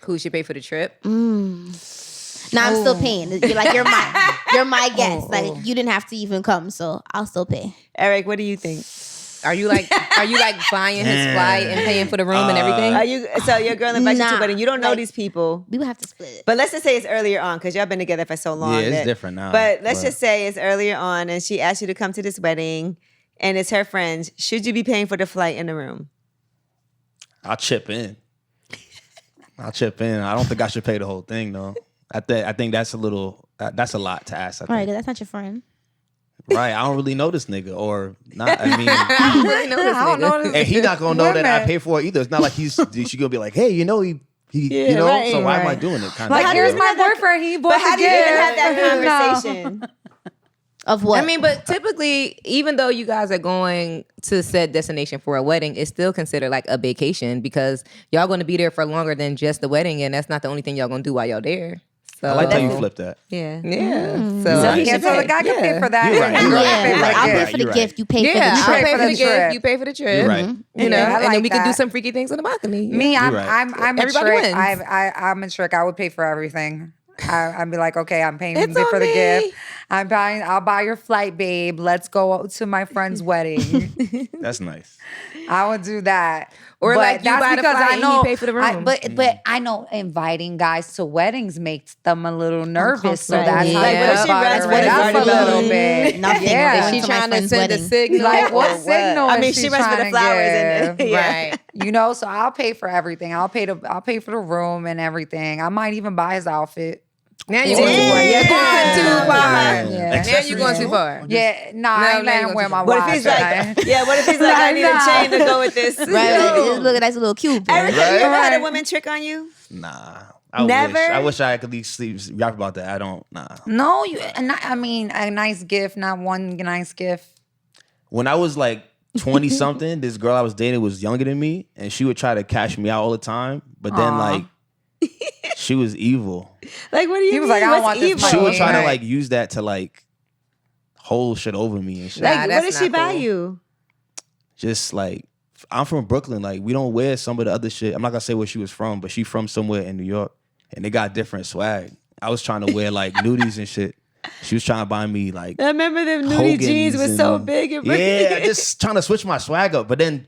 Who should pay for the trip? Nah, I'm still paying. You're my guest. Like you didn't have to even come, so I'll still pay. Erick, what do you think? Are you like buying his flight and paying for the room and everything? So your girl invites you to a Nah, wedding. You don't know like- these people. We would have to split it. But let's just say it's earlier on because y'all been together for so long. Yeah, it's that- different now, But let's but- just say it's earlier on and she asked you to come to this wedding and it's her friends. Should you be paying for the flight in the room? I'll chip in. I don't think I should pay the whole thing though. I think that's a lot to ask. I Right, think. 'cause that's not your friend. Right. I don't really know this nigga or not. I mean, I don't really know this I don't nigga. know this. and he not gonna know that I Women. pay for it either. It's not like she gonna be like, hey, you know he Yeah, you know. right, So why am I right. doing it? Kind Like, of. here's my boyfriend. He bought But how the do you even gift. have that No. conversation? Of what? I mean, but typically, even though you guys are going to said destination for a wedding, it's still considered like a vacation because y'all going to be there for longer than just the wedding, and that's not the only thing y'all going to do while y'all there. So I like how you flip that. Yeah. Yeah. So he Yeah, should so pay. the guy can pay for that. You're right, and the you're girl right. can pay yeah, for like the I'll pay gift. for the You're gift. You pay Yeah, for the I'll trip. pay for the trip. gift. You pay for the trip. You're right. You know, Yeah, I and then like we can do that. some freaky things on the balcony. Me, I'm right. I'm a Everybody trick. wins. I'm a trick. I would pay for everything. I'd be like, okay, I'm paying It's for on the me. gift. I'll buy your flight, babe. Let's go to my friend's wedding. That's nice. I would do that. Or, But like, you that's buy the because flight I and he know, pay for the room. But I know inviting guys to weddings makes them a little nervous. So Uncomfortable. that's Yeah. how Like, you what if she bother runs it with up a a little garden? bit. Nothing. Yeah. Going She to my trying to friend's send a wedding. signal. Like, what or signal I is mean, she she runs with the trying to flowers give? and yeah. Right. You know, so I'll pay for everything. I'll pay for the room and everything. I might even buy his outfit. Now you're going too far. You're going too far. Yeah. Now you're going too far. Yeah, nah, No, I ain't now letting you him wear gonna my do- What watch. if he's like, right? what if he's like, I need a chain to go with this? Right, like, look at that's a little cute. Eric, have you ever had a Right. woman trick on you? Nah. I Never? Wish. I wish I could at least rap about that. I don't. Nah. No, I mean, a nice gift, not one nice gift. When I was like 20 something, this girl I was dating was younger than me, and she would try to cash me out all the time. But then like, she was evil. Like, what do you He was mean? like, I don't What's want this evil? She would money. try to Right. like use that to like hold shit over me and shit. Like, Nah, what that's did she not buy cool. you? Just like, I'm from Brooklyn. Like, we don't wear some of the other shit. I'm not gonna say where she was from, but she from somewhere in New York, and they got different swag. I was trying to wear like nudies and shit. She was trying to buy me like I remember them nudie Hogan's jeans was so and- big and yeah, just trying to switch my swag up, but then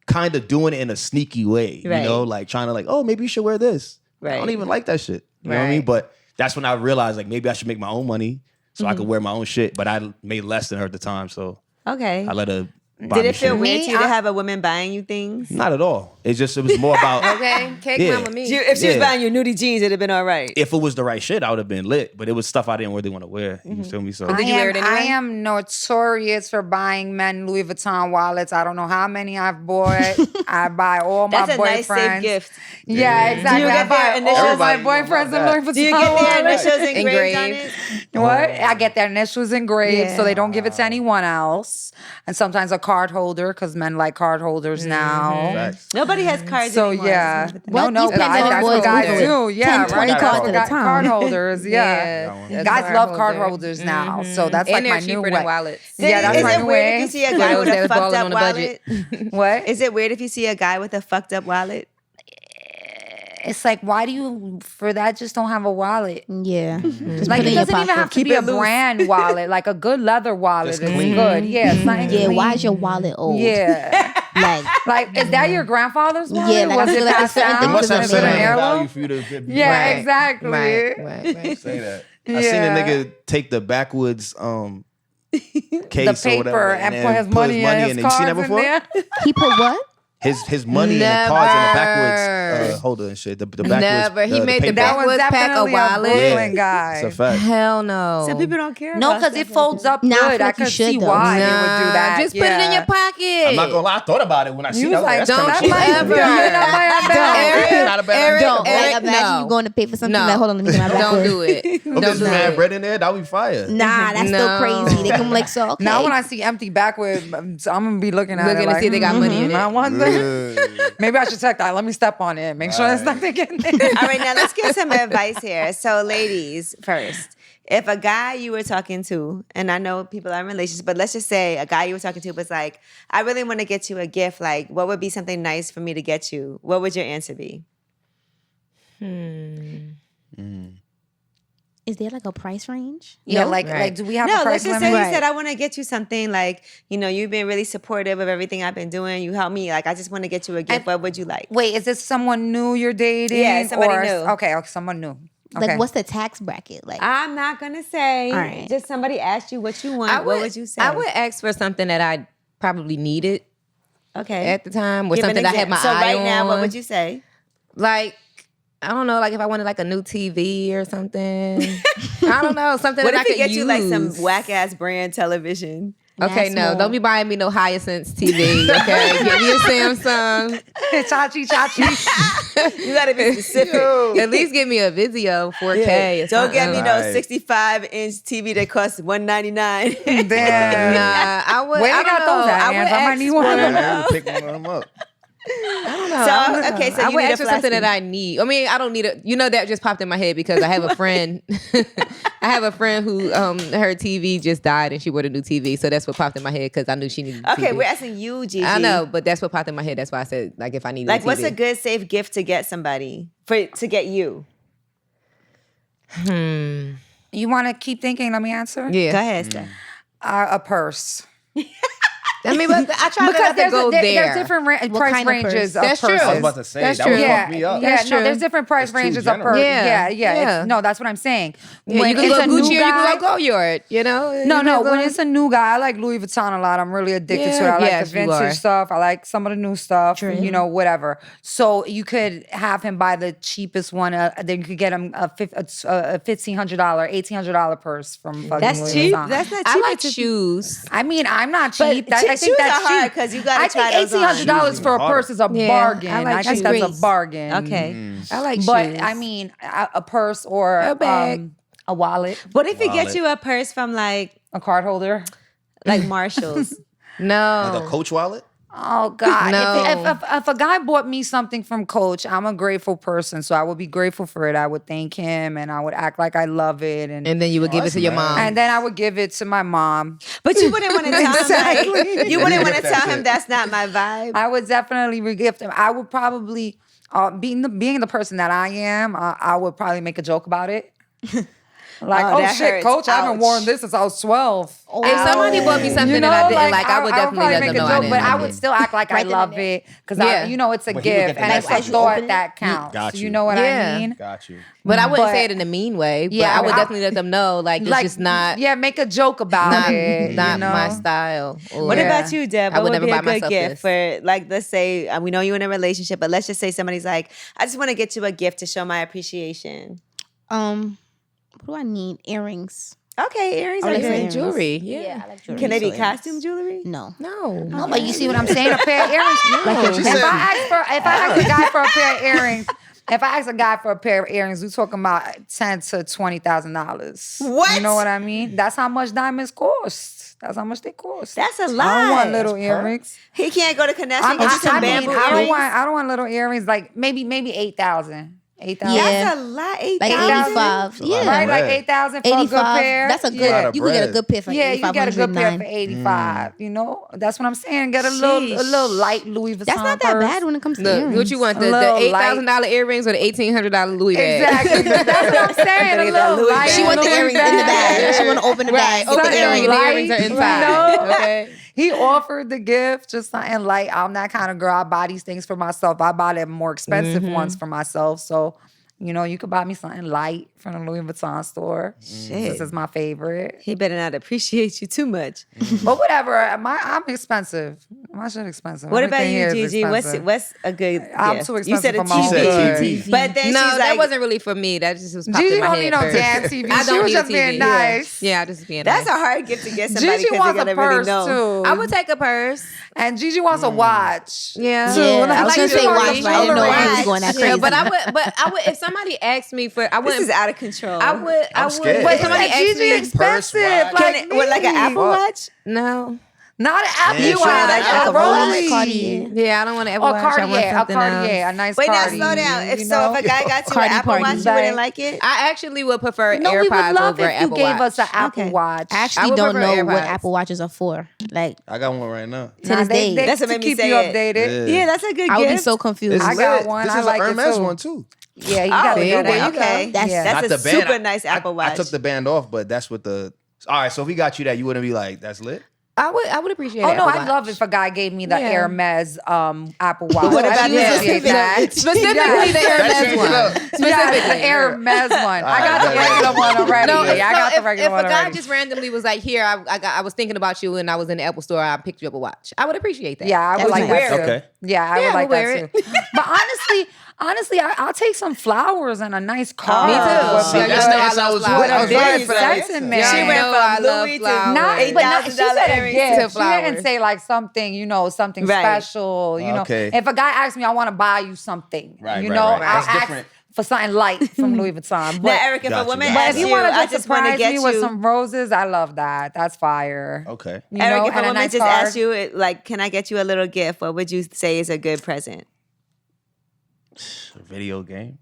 kind of doing it in a sneaky way, Right. you know, like trying to like, oh, maybe you should wear this. I Right. don't even like that shit. You know what I mean? Right. But that's when I realized like maybe I should make my own money so I could wear my own shit. But I made less than her at the time, so Okay. I let her buy Did me it feel shit. weird to you to I- have a woman buying you things? Not at all. It was more about Okay, cake Yeah. mama me. If she was Yeah. buying you nudie jeans, it'd have been all right. if it was the right shit, I would have been lit. But it was stuff I didn't really want to wear. You feel me? So Did you wear it I anyway? am notorious for buying men Louis Vuitton wallets. I don't know how many I've bought. I buy all my That's a boyfriends. nice, safe gift. Yeah, exactly. Do you I get buy their all initials? my Everybody know boyfriends about and Louis Vuitton Do you get their wallets. initials engraved on Engraved. it? What? I get their initials engraved Yeah. so they don't give it to anyone else. And sometimes a card holder because men like card holders now. facts. Nobody has cards So anymore. yeah, What? no, These pandemic that's boys what guys moving do. with Yeah, 10, 20 right. cards That's at a what time. Card holders, yeah. Yeah. Guys love card holders now, so that's And like they're my new cheaper way. than wallets. Yeah, that's is my it new weird way. if you see a Guys guy with that a was fucked balling up on a wallet? budget. What? Is it weird if you see a guy with a fucked up wallet? It's like, why do you for that just don't have a wallet? Yeah. Just Like put it in your doesn't even pocket. have to Keep be a it loose. brand wallet. Like a good leather wallet Just is clean. good. Yeah, it's not Yeah, why is your wallet old? Yeah. Like, is that your grandfather's one? Yeah, like, I was feel it like passed certain down? It must have It's certain an heirloom? value for you to be Yeah, Right. exactly. Right. say that. I seen a nigga take the backwoods case The or whatever, paper and put his money in and it. his You seen that cards in before? there. He put what? His money and the cards in the backwoods holder and shit. The backwoods. Never. He made the paper. That was Backwoods pack a definitely a wallet. Brooklyn Yeah. guy. It's a fact. Hell no. Some people don't care. No, about because it stuff folds like up Nah, I good. feel I like you could should, see though. why they would do Nah, that. just put it in your pocket. I'm not gonna lie. I thought about it when I seen You it. was like, That's don't kind you of ever. It's not a bad idea. Don't. Like, Erick, imagine no. you going to pay for something. No. Like, hold on, let me get my Don't backwoods. do it. Don't Don't do mad it. bread in there. That would be fire. Nah, that's still No. crazy. They come like, so, okay. Now when I see empty backward, I'm gonna be looking at it Looking to like, see if they got money in it. I wonder. Maybe I should check that. Let me step on it. Make sure there's nothing in there. All right, now let's get some advice here. So, ladies, first, if a guy you were talking to, and I know people are in relationships, but let's just say a guy you were talking to was like, I really want to get you a gift. Like, what would be something nice for me to get you? What would your answer be? Is there like a price range? Yeah, No? like, do we have No, a price let's just limit? say he said, I want to get you something like, you've been really supportive of everything I've been doing. You help me. Like, I just want to get you a gift. What would you like? Wait, is this someone new you're dating? Yeah, somebody or, new. Okay, someone new. Okay. Like, what's the tax bracket? Like, I'm not going to say. All right. Just somebody asked you what you want. What would you say? I would ask for something that I probably needed Okay. at the time, or Give an something that I had my example. eye So right now, what on. would you say? Like, I don't know, like if I wanted like a new TV or something. I don't know, something What that I if he could get use. you like some whack ass brand television? Okay, That's no, more. don't be buying me no Hyacinth TV. Okay, get me a Samsung. Chachi. You gotta be specific. At least give me a Vizio 4K. or Don't get me something. no Right. 65-inch TV that costs $199. Damn. Nah, I would. Where I you don't got those know. at, I would Ants? I might ask need one. for- Yeah, you pick one of them up. So okay, so I you would need a ask for something flask. that I need. I mean, I don't need it. That just popped in my head because I have a friend. I have a friend who her TV just died and she bought a new TV, so that's what popped in my head because I knew she needed. A Okay, TV. we're asking you, Gigi. I know, but that's what popped in my head. That's why I said like if I needed Like, a TV. what's a good safe gift to get somebody to get you? You want to keep thinking? Let me answer. Yeah. Go ahead, Steph. A purse. I mean, but I try Because not to go there. there's different price kind of ranges purse? of That's true. purses. I was about to say That's that would true. fuck me up. Yeah, That's no, true. there's different price It's too ranges of generous. purse. Yeah, Yeah. yeah. No, that's what I'm saying. Yeah, When you can it's go a new Gucci or you guy- can go Goyard. No. When it's a new guy, I like Louis Vuitton a lot. I'm really addicted to it. I like Yes, the you are. vintage stuff. I like some of the new stuff. Whatever. So you could have him buy the cheapest one. Then you could get him a $1,500, $1,800 purse from fucking That's Louis cheap. Vuitton. That's not cheap. I like shoes. I mean, I'm not But cheap. I think shoes that's are hard cheap 'cause you gotta I try think those on. $1,800 Shoes for a are purse is a Yeah, bargain. I like I think shoes. that's a bargain. Okay. I like But shoes. I mean, a purse or A bag. a wallet, What if he Wallet. gets you a purse from like a card holder. Marshalls? no. Like a Coach wallet? Oh God! No. If a guy bought me something from Coach, I'm a grateful person, so I would be grateful for it. I would thank him, and I would act like I love it, and And then you would give it that's to your nice. mom. and then I would give it to my mom. But you wouldn't want to tell him like, you wouldn't want to That's tell him it. that's not my vibe. I would definitely regift him. I would probably, being the person that I am, I would probably make a joke about it. Like, Oh, oh that shit, hurts. Coach, I haven't Ouch. worn this since I was 12. If somebody bought me something that I didn't like, I would definitely probably let make them know a I joke, didn't but I like would it. still act like I Right then love and there. it because Yeah. it's a But he would gift get the and next it's a one. thought Open it. that counts. Got You you. know what Yeah. I mean? Got you. But I wouldn't But- say it in a mean way. But Yeah, I would I- definitely let them know, like, it's just not, Yeah, make a joke about not, it. not you know? my style. What Or- Yeah. about you, Deb? I What would would be never a buy good myself gift this. for, like, let's say we know you're in a relationship, but let's just say somebody's like, I just want to get you a gift to show my appreciation. What do I need? Earrings. Okay, earrings I are like good. earrings. Jewelry, yeah. I like jewelry. Can they be so costume jewelry? No. No. No, but you see what I'm saying? A pair of earrings. She If said- I ask a guy for a pair of earrings, if I ask a guy for a pair of earrings, we're talking about $10,000 to $20,000. What? You know what I mean? That's how much diamonds cost. That's how much they cost. That's a I lot. don't want little earrings. He can't go to Connection and get you some bamboo I earrings. don't want little earrings. Like maybe 8,000. 8,000. Yeah. That's a lot. 8,000. Like 85. Yeah. Right, like bread. 8,000 for a good 85. pair. That's a good. lot of You can get a bread. good pair for Yeah, you get a good pair for 8,509. 85. You know, that's what I'm saying. Get a little light Louis Vuitton. That's not that purse. bad when it comes to Look, earrings. what you want? The little $8,000 earrings or the $1,800 Louis bag? Exactly. That's what I'm saying. A Look at that little Louis light. bag. She want the Louis earrings in the bag. She want to open the bag. Open the Something earring. The light, earrings are you inside. know? Okay. He offered the gift, just something light. I'm that kind of girl. I buy these things for myself. I buy the more expensive ones for myself. So, you know, you could buy me something light from the Louis Vuitton store. This is my favorite. He better not appreciate you too much. But whatever. I'm expensive. My shit expensive. What about Everything you, here is Gigi? expensive. What's a good I'm gift? too You said expensive a for my own She said good. TV. But then No, she's that like, wasn't really for me. That just popped Gigi in my don't head need no first. damn TV. I She don't was need just a being TV. nice. Yeah, just being that's nice. a hard gift to get somebody Gigi because they wants a gotta really purse know. too. I would take a purse. And Gigi wants a watch. Yeah. Too. Yeah, I was Like, gonna Gigi say wants watch, a but I didn't know jewelry. he was going that Yeah, crazy. but I would if somebody asked me for I This wouldn't is out of control. I would I'm scared. But if somebody isn't asked Gigi me expensive? Purse, watch. Like, What, like an me. Apple Watch? no. Not an Apple Yeah, Watch. sure, like a a Rolex. Cartier. Yeah, I don't want to ever Or watch. I want Cartier. A something Cartier. else. A nice Wait, now Cartier. slow down. If you so, know? if a guy got you an Cardi Apple party. Watch, you wouldn't like it? I actually would prefer No, we would AirPods love over if you Apple gave Watch. us an Apple Okay. Watch. I I actually would don't prefer know what AirPods. Apple Watches are for. Like, I got one right now. to this day. That's what to made me keep say you it. updated. Yeah, that's a good I would be gift. so confused. It's I got lit. one. This I is like an it Hermes too. one too. Yeah, you Oh, got the there good you one. go. Okay. That's- Yeah. That's Not a the band. super nice Apple Watch. I took the band off, but that's what the. All right, so if we got you that, you wouldn't be like, that's lit. I would appreciate. Oh an no, Apple I'd love Watch. if a guy gave me the Yeah. Hermes Apple Watch. what about I the appreciate that. Specifically the Hermes one. Yeah, Specifically. the Hermes one. I got the right. regular one already. No, I got the regular if one a guy already. just randomly was like, "Here, I was thinking about you, and I was in the Apple store. I picked you up a watch." I would appreciate that. Yeah, I would That's like nice. that too. Okay. Yeah, I Yeah, would like I would wear that too. But honestly, I'll take some flowers and a nice car. Me too. With Yeah, a you good- know I love with flowers. a I was good ready for that. sentiment. Yeah, She I went know from I love Louis to flowers. Not, $8,000 but not, she said a earrings gift. to She didn't flowers. say like something, something Right. special. You know, Okay. if a guy asks me, I want to buy you something. Right, you right, know, right. I'll That's ask different. for something light from Louis Vuitton. Now, But, Eric, if Got a you, woman got but asks if you you, want to I just just want to surprise get me you. with some roses, I love that. That's fire. Okay. You Eric, know, if a and woman nice just card. asked you, like, can I get you a little gift? What would you say is a good present? A video game.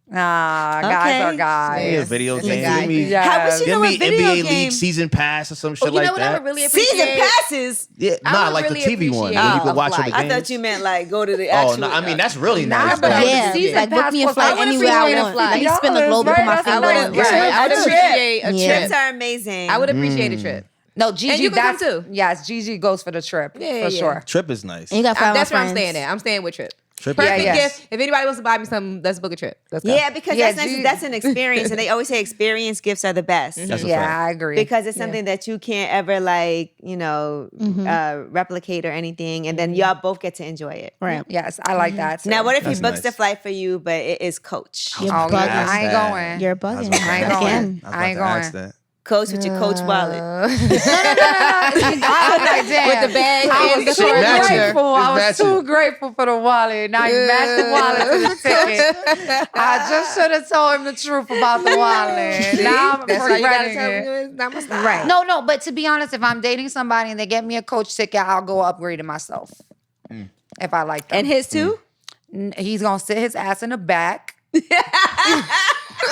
Nah, guys Okay. are Give guys. me a video It's a game. guy. Give me, Yeah. How would she give know a me video NBA game? League season pass or some shit Oh, you like know what I that. would really appreciate? Season passes? Yeah, I nah, would like really the TV one appreciate where you a could watch all the flight. games. I thought you meant like go to the actual. Oh no, I mean that's really Nah, nice. but though. the Yeah, season like book pass me a was flight like anywhere I appreciate a want. flight. Let me spin the $8, globe right? with my That's I finger. would, nice. right. Yeah, I would a trip. appreciate a Yeah. trip. Trips are amazing. I would appreciate a trip. No, Gigi, you can come that's too. Yes, Gigi goes for the trip Yeah, for yeah. sure. Trip is nice. And you got five That's where friends. I'm staying at. I'm staying with Trip. Trip is Perfect Yeah, nice. yes. gift. If anybody wants to buy me something, let's book a trip. Let's go. Yeah, because Yeah, that's nice. Gigi- That's an experience, and they always say experience gifts are the best. That's a Yeah, fact. I agree. Because it's something that you can't ever replicate or anything, and then y'all both get to enjoy it. Right. Yes, I like that. Too. Now, what if he That's books the nice. flight for you, but it is Coach? You're Oh, bugging. yeah, I ain't That. going. You're I was bugging. about to I ain't ask going. that. I ain't I was about to going. ask that. Coach with your Coach wallet. I was like, damn. With the bag I and was the too charger. grateful. I was It's too matching. grateful for the wallet. Now you match the wallet to the ticket. I just should have told him the truth about the wallet. Now I'm That's why you gotta regretting tell me it. it's not my style. Right. No, but to be honest, if I'm dating somebody and they get me a Coach ticket, I'll go upgrade it myself. If I like them. And his too? He's gonna sit his ass in the back.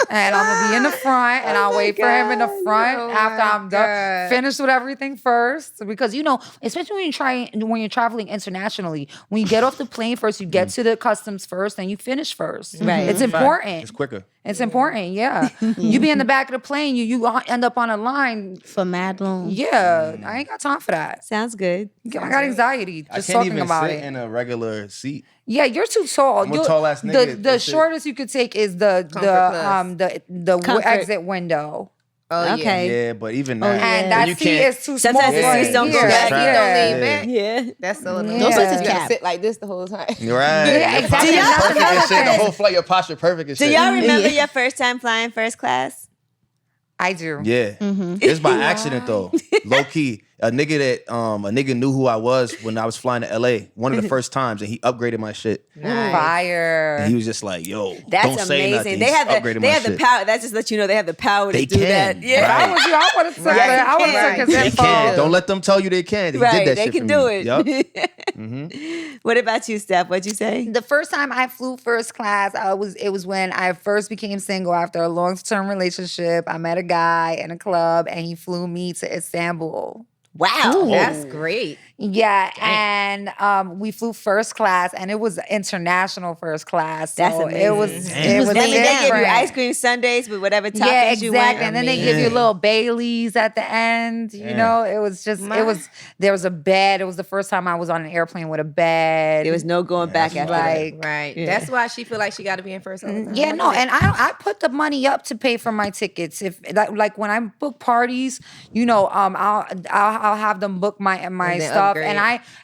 And I'm gonna be in the front, and I'll wait for him in the front Oh after my I'm done. God. Finish with everything first, because especially when you're traveling internationally, when you get off the plane first, you get to the customs first, and you finish first. Right. It's important. It's quicker. It's important. Yeah. You be in the back of the plane, you end up on a line. For mad long. Yeah, I ain't got time for that. Sounds good. I got anxiety I just can't talking even about sit it. in a regular seat. Yeah, you're too tall. I'm a tall ass nigga. The That's it. shortest you could take is the Comfort. exit window. Oh, Okay. Yeah, but even that. And then that you seat can't- is too small. Sometimes the for seats it. don't go Yeah, back. Don't yeah. lean back. Yeah. That's so annoying. Those seats is You gotta cap. sit like this the whole time. Right. Yeah, Your exactly. posture That's perfect and another shit. The thing. whole flight, your posture perfect and Do shit. y'all remember your first time flying first class? I do. Yeah. It's by accident though. Low key. A nigga knew who I was when I was flying to LA one of the first times, and he upgraded my shit. Nice. Fire. And he was just like, yo, That's don't say amazing. nothing. They He's have upgraded the my have the shit. power. That just lets you know they have the power They to do that. can. Yeah. If I was you, I would have took Right. it. I would have Right. took his They info. can. Don't let them tell you they can. He Right, did that they shit can for do me. it. Yup. What about you, Steph? What'd you say? The first time I flew first class, it was when I first became single after a long-term relationship. I met a guy in a club, and he flew me to Istanbul. Wow. That's great. Yeah, and we flew first class, and it was international first class. So That's amazing. It was They give you different. ice cream sundaes with whatever toppings Yeah, you want. exactly. And then they give you little Baileys at the end. You know, it was just there was a bed. It was the first time I was on an airplane with a bed. There was no going back after that. Right. That's why she feel like she got to be in first all the time. Yeah, no, and I put the money up to pay for my tickets. If like when I book parties, you know, I'll have them book my stuff, upgrade. and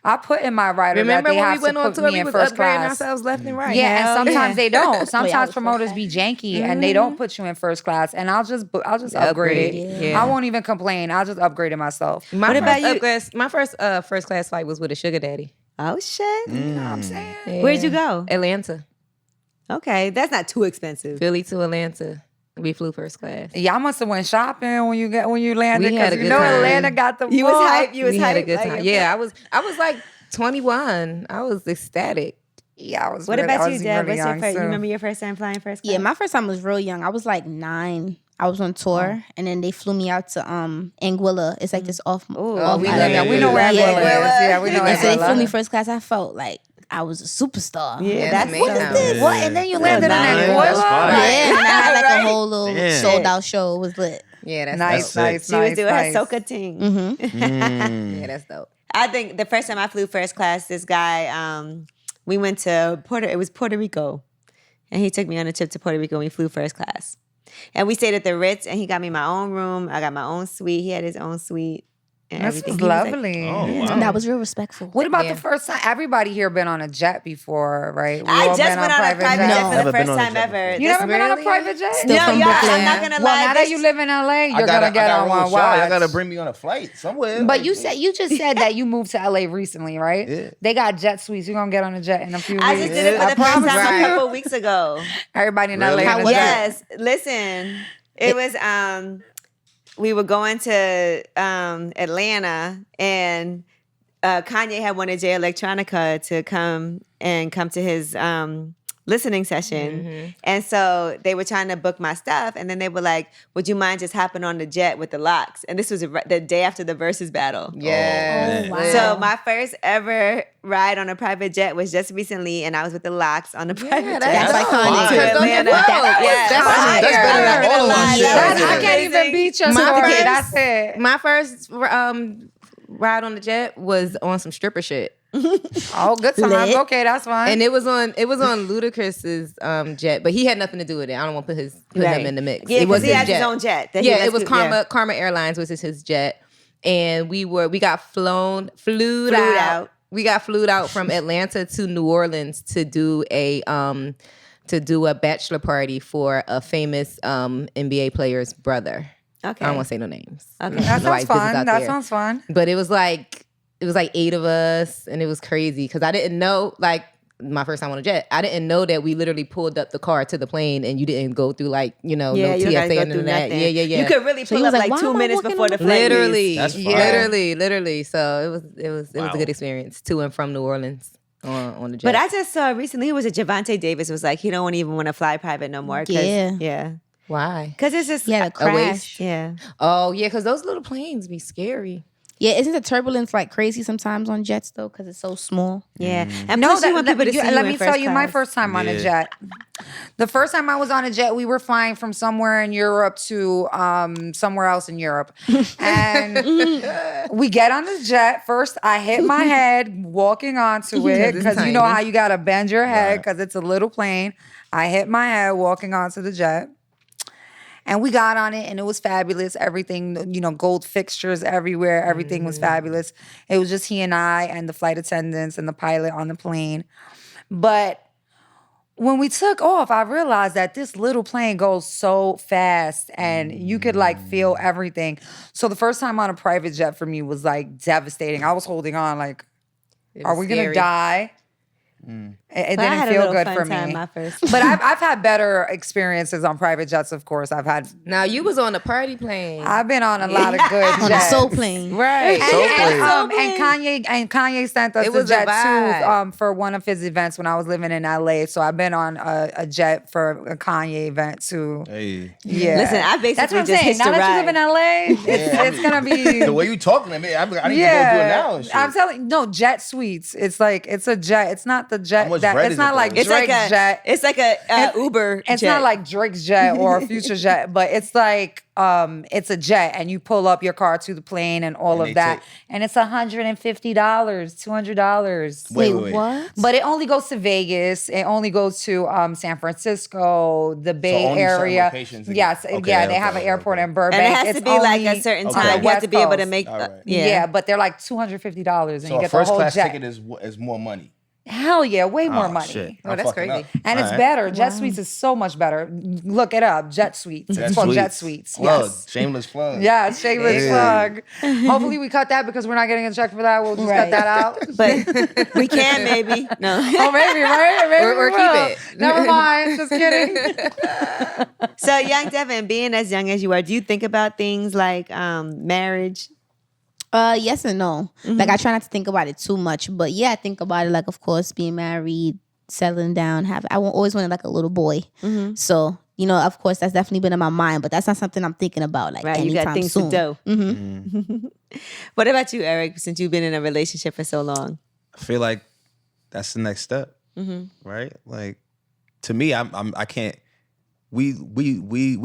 I put in my rider. Remember that they when have we went to on put tour, me we in was first upgrading class. ourselves left and right. Yeah, and sometimes they don't. Sometimes was promoters be janky and they don't put you in first class, and I'll just upgrade it. Yeah. I won't even complain. I'll just upgrade it myself. My What about first my first first class flight was with a sugar daddy. Oh, shit. You know what I'm saying? Yeah. Where'd you go? Atlanta. Okay, that's not too expensive. Philly to Atlanta. We flew first class. Y'all must have went shopping when you landed, We had a because you good know time. Atlanta got the You was hype. You was We hype. had a good like, time. Yeah, I was like 21. I was ecstatic. Yeah, I was. What really, I about you, was Deb? really What's your young, first? You too. remember your first time flying first class? Yeah, my first time was real young. I was like 9. I was on tour, and then they flew me out to Anguilla. It's like this off. Ooh, off we island. love that. We know where Yeah. Anguilla is. Yeah, we know And so they flew me Anguilla. first class. I felt like I was a superstar. Yeah, that's that's what is amazing. this? What? And then you landed in nice. Anguilla? That's fire. Yeah, and I had like Right? a whole little Damn. sold out show. It was lit. Yeah, that's Nice, dope. nice, She was nice, doing nice. her soca ting. Yeah, that's dope. I think the first time I flew first class, this guy, we went to Puerto Rico. And he took me on a trip to Puerto Rico and we flew first class. And we stayed at the Ritz and he got me my own room. I got my own suite. He had his own suite. And This everything. was He was like, lovely. Oh, wow. That was real respectful. What about Yeah. the first time? Everybody here been on a jet before, right? We I all just been went on a private jet No. for the Never been first on a time jet ever. You never been on a Really? private jet? Still No, from y'all, Brooklyn. I'm not gonna Well, lie. now that you live in LA, you're gonna get on one. I Watch. gotta bring me on a flight somewhere. But you just said that you moved to LA recently, right? Yeah. They got jet suites. You're gonna get on a jet in a few weeks. I just did it for I the first promise time you. a couple weeks ago. Everybody in Really? LA. How on a was jet. Yes, listen. It was we were going to Atlanta and Kanye had wanted Jay Electronica to come to his listening session. And so they were trying to book my stuff and then they were like, would you mind just hopping on the jet with the locks? And this was the day after the Versus battle. Yeah. Oh, wow. So my first ever ride on a private jet was just recently, and I was with the Locks on the private jet. That's That's iconic. fire. To Atlanta. Yes. Yes. Fire. That's better than I'm not all of gonna my lie, shit that right was there. I can't even amazing. beat your My story. first- That's it. My first ride on the jet was on some stripper shit. Oh, good times. Lit. Okay, that's fine. And it was on Ludacris's jet, but he had nothing to do with it. I don't want to put Right. him in the mix. Yeah, it was because he has his own jet. that he Yeah, it was rescued. Karma Airlines, which is his jet. And we got flued Flued out. out. We got flued out from Atlanta to New Orleans to do a bachelor party for a famous NBA player's brother. Okay. I don't want to say no names. Okay. that Nobody's sounds business fun. out That there. sounds fun. But it was like 8 of us, and it was crazy because I didn't know, like, my first time on a jet, I didn't know that we literally pulled up the car to the plane and you didn't go through Yeah, no you don't gotta TSA go and through that. nothing. Yeah. You could really So pull he was up like, like why 2 am I minutes walking before on the the flight Literally, leaves. That's fire. literally. So it was Wow. a good experience to and from New Orleans on the jet. But I just saw recently, it was a Javante Davis was like, he don't even want to fly private no more. Yeah. Why? Because it's just, Yeah, the crash. waste. yeah. Oh yeah, because those little planes be scary. Yeah, isn't the turbulence like crazy sometimes on jets though? Because it's so small. Yeah. And No, plus you want people to see let you me in tell first you my class. first time on a Yeah. jet. The first time I was on a jet, we were flying from somewhere in Europe to somewhere else in Europe. And we get on the jet. First, I hit my head walking onto it it's because you know tiny. how you got to bend your head Right. because it's a little plane. I hit my head walking onto the jet. And we got on it and it was fabulous. Everything, gold fixtures everywhere. Everything was fabulous. It was just he and I and the flight attendants and the pilot on the plane. But when we took off, I realized that this little plane goes so fast and you could like feel everything. So the first time on a private jet for me was like devastating. I was holding on like, It are was we going to scary. die? It But I didn't had a feel little good fun for time me. my first. But I've had better experiences on private jets, of course. Now you was on a party plane. I've been on a lot of good On a jets. soul plane. Right. And Kanye sent us It a was a jet vibe. too for one of his events when I was living in LA. So I've been on a jet for a Kanye event too. Hey. Yeah. Listen, I basically That's what I'm just saying. hitched Now a that you live in ride. LA, it's gonna be The way you talking to me, I need to go do it now. And shit. I'm telling you, no, jet suites. It's like it's a jet. It's not the jet How much that bread it's is not it, like though? It's like Drake's jet. It's like a Uber. It's jet. not like Drake's jet or Future jet, but it's like it's a jet, and you pull up your car to the plane and all And of they that, take- and it's $150, $200. Wait. What? But it only goes to Vegas. It only goes to San Francisco, the Bay only certain Area. locations. Yes, Okay, yeah, they have an okay, airport okay. in Burbank. and it has It's to be like only a certain Okay. time. You have to be able to West make. All right. Yeah, but they're like $250, and So you a get the first whole class jet. ticket is more money. Hell yeah, way more Oh, money. shit. Oh, I'm that's fucking crazy. up. And it's All right. better. Jet Suites is so much better. Look it up. Jet Suites. It's called Jet Suites. Plug. Yes. Shameless plug. Yeah, shameless Yeah. plug. Hopefully we cut that because we're not getting a check for that. We'll just cut Right. that out. But we can maybe. No. Oh, maybe, right? Maybe Or we keep will. it. Never mind. Just kidding. So, young Devyn, being as young as you are, do you think about things like marriage? Yes and no. Like I try not to think about it too much, but yeah, I think about it. Like, of course, being married, settling down. Always wanted like a little boy. So of course, that's definitely been in my mind, but that's not something I'm thinking about. Like, Right, you got anytime things soon. to do. What about you, Eric? Since you've been in a relationship for so long, I feel like that's the next step, right? Like to me, I can't. We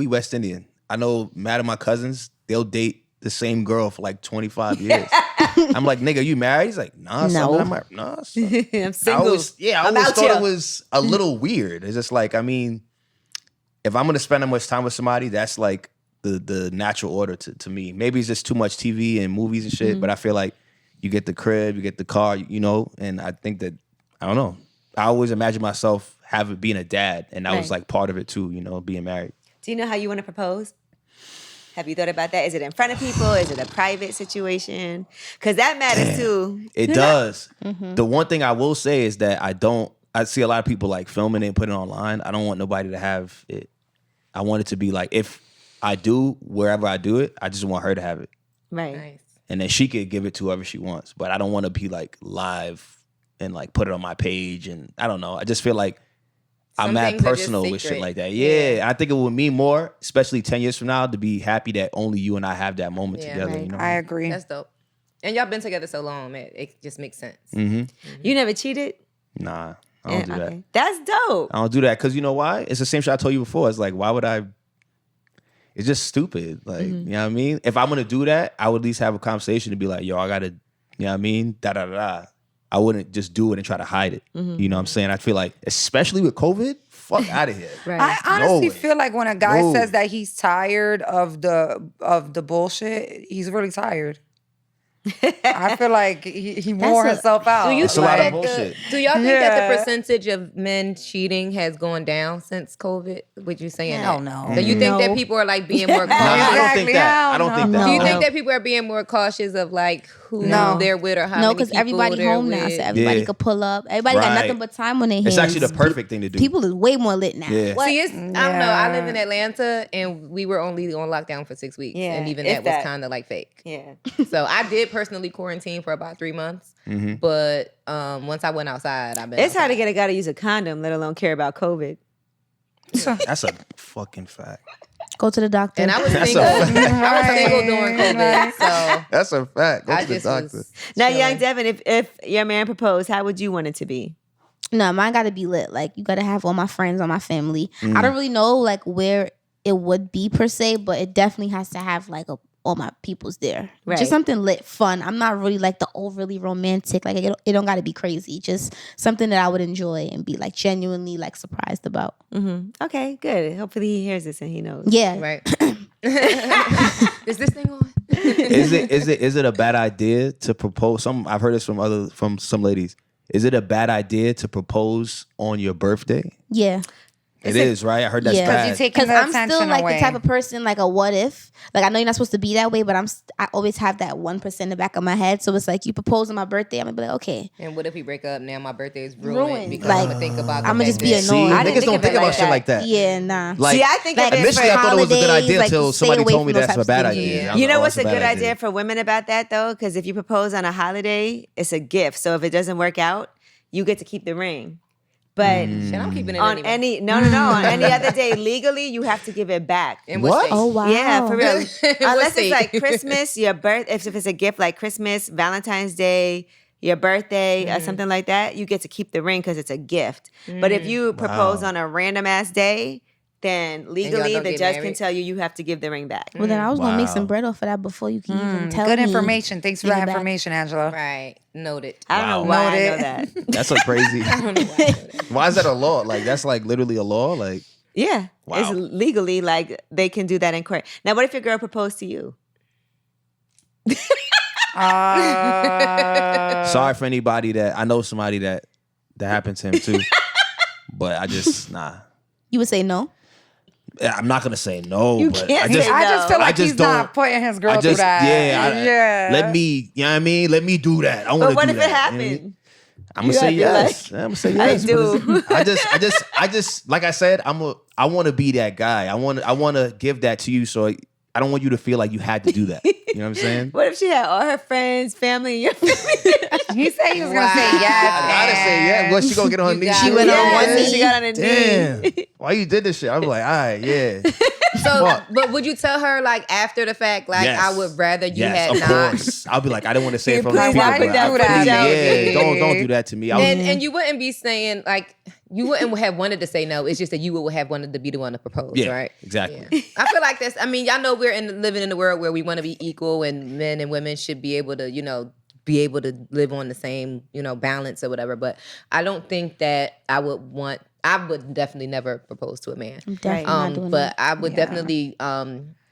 West Indian. I know, mad at my cousins. They'll date the same girl for like 25 years. I'm like, nigga, you married? He's like, nah, son, No. I'm married. Nah, son. I'm I single. always I'm thought out here. it was a little weird. It's just like, I mean, if I'm gonna spend that much time with somebody, that's like the natural order to me. Maybe it's just too much TV and movies and shit, but I feel like you get the crib, you get the car, and I think that, I don't know. I always imagine myself being a dad, and that was Right. like part of it too, being married. Do you know how you want to propose? Have you thought about that? Is it in front of people? Is it a private situation? Because that matters too. It does. The one thing I will say is that I see a lot of people like filming it and putting it online. I don't want nobody to have it. I want it to be like, if I do, wherever I do it, I just want her to have it. Right. Nice. And then she could give it to whoever she wants. But I don't want to be like live and like put it on my page. And I don't know. I just feel like I'm Some mad things are just personal with shit secret. like that. Yeah. I think it would mean more, especially 10 years from now, to be happy that only you and I have that moment Yeah, together. right. You know? I agree. That's dope. And y'all been together so long, man. It just makes sense. Mm-hmm. You never cheated? Nah, I don't do that. Okay. That's dope. I don't do that because you know why? It's the same shit I told you before. It's like, why would I? It's just stupid. Like, you know what I mean? If I'm gonna do that, I would at least have a conversation to be like, yo, I gotta, you know what I mean? Da da da da. I wouldn't just do it and try to hide it. You know what I'm saying? I feel like, especially with COVID, fuck out of here. Right. I honestly way. feel like when a guy No. says that he's tired of the bullshit, he's really tired. I feel like he wore himself out. Do you It's a think lot of that bullshit. do y'all think that Yeah. the percentage of men cheating has gone down since COVID? Would you saying Hell that? no. Do you think that No. people are like being more Nah, cautious? I don't Exactly. think that. I don't Hell think no. that. Do you No. think that people are being more cautious of like who No. they're with or how No, many because people everybody they're home now, with? so everybody Yeah. could pull up. Everybody got Right. nothing but time on their hands. It's actually the perfect thing to do. People is way more lit now. Yeah. See, I don't know. I live in Atlanta, and we were only on lockdown for 6 weeks, Yeah, and even if that that. was kind of like fake. Yeah. So I did personally quarantine for about 3 months, Mm-hmm. but once I went outside, I've been. It's hard to outside. get a guy to use a condom, let alone care about COVID. That's a fucking fact. Go to the doctor. And I was That's a single. fact. I was single during COVID, so That's a fact. Go I to the just doctor. was. Now, chilling. young Devyn, if your man proposed, how would you want it to be? No, mine got to be lit. Like, you got to have all my friends, all my family. Mm. I don't really know like where it would be per se, but it definitely has to have like all my peoples there. Right. Just something lit, fun. I'm not really like the overly romantic. Like, it don't got to be crazy. Just something that I would enjoy and be like genuinely like surprised about. Okay, good. Hopefully he hears this and he knows. Yeah. Right. Is this thing on? Is it a bad idea to propose? I've heard this from some ladies. Is it a bad idea to propose on your birthday? Yeah. It is, right? I heard that's Yeah. Because you bad. taking Because the I'm attention still like away. the type of person, like a what if. Like I know you're not supposed to be that way, but I always have that 1% in the back of my head. So it's like you propose on my birthday, I'm gonna be like, okay, And what if we break up now? My birthday is ruined, Ruined. because Like, I'm gonna think about. I'ma just be See, annoyed. I didn't niggas don't of think it about like shit like that. yeah, nah. Like, See, I think of it initially, for I thought it was a good holidays, idea like, until stay somebody away told me from those that's a types bad of idea. things. I was You know like, what's oh, a that's good bad idea for women about that though? Because if you propose on a holiday, it's a gift. So if it doesn't work out, you get to keep the ring. But Shit, I'm keeping it on anyway. on any other day legally, you have to give it back. And What? state? Oh wow. Yeah, for real. Unless state? it's like Christmas, your birth. If it's a gift like Christmas, Valentine's Day, your birthday, or something like that, you get to keep the ring because it's a gift. But if you propose on a random ass day, then legally don't the get judge can married? tell you have to give the ring back. Well, then I was gonna make some Wow. bread off of that before you can even tell Good me. information. Thanks for Give that it back. information, Angela. Right. Noted. I don't know Wow. why I Noted. know that. That's like crazy. I don't know why I know that. Why is that a law? Like, that's like literally a law? Like, Yeah, Wow. it's legally like they can do that in court. Now, what if your girl proposed to you? sorry for anybody that, I know somebody that happened to him too. But I just, nah. You would say no. Yeah, I'm not gonna say no, You but can't I just, say I just feel I like just he's not don't- putting his girl I through just, that. yeah, let me, you know what I mean? Let me do that. I want to But do what if that. it you know what I mean? happened? I'm gonna You say gotta be yes. like, I'm gonna say I yes. do. But I just, like I said, I want to be that guy. I want to give that to you. So I don't want you to feel like you had to do that. You know what I'm saying? What if she had all her friends, family, and your family? He said he was gonna say Wow. yes. I gotta say yeah. What, she gonna get on her knees? She went on one Yeah, knee. she got on her Damn. knee. Why you did this shit? I'm like, all right, yeah. So, Fuck. but would you tell her like after the fact, like Yes. I would rather you Yes, had of not? course. I'll be like, I didn't want to say it Yeah, from the please people. don't but put that I- foot please, down. yeah, don't do that to me. I was, And you wouldn't be saying like you wouldn't have wanted to say no. It's just that you would have wanted to be the one to propose, yeah, right? exactly. Yeah. I feel like that's. I mean, y'all know we're living in a world where we want to be equal, and men and women should be able to, be able to live on the same, balance or whatever. But I don't think that I would definitely never propose to a man. I'm definitely not doing But that. I would definitely,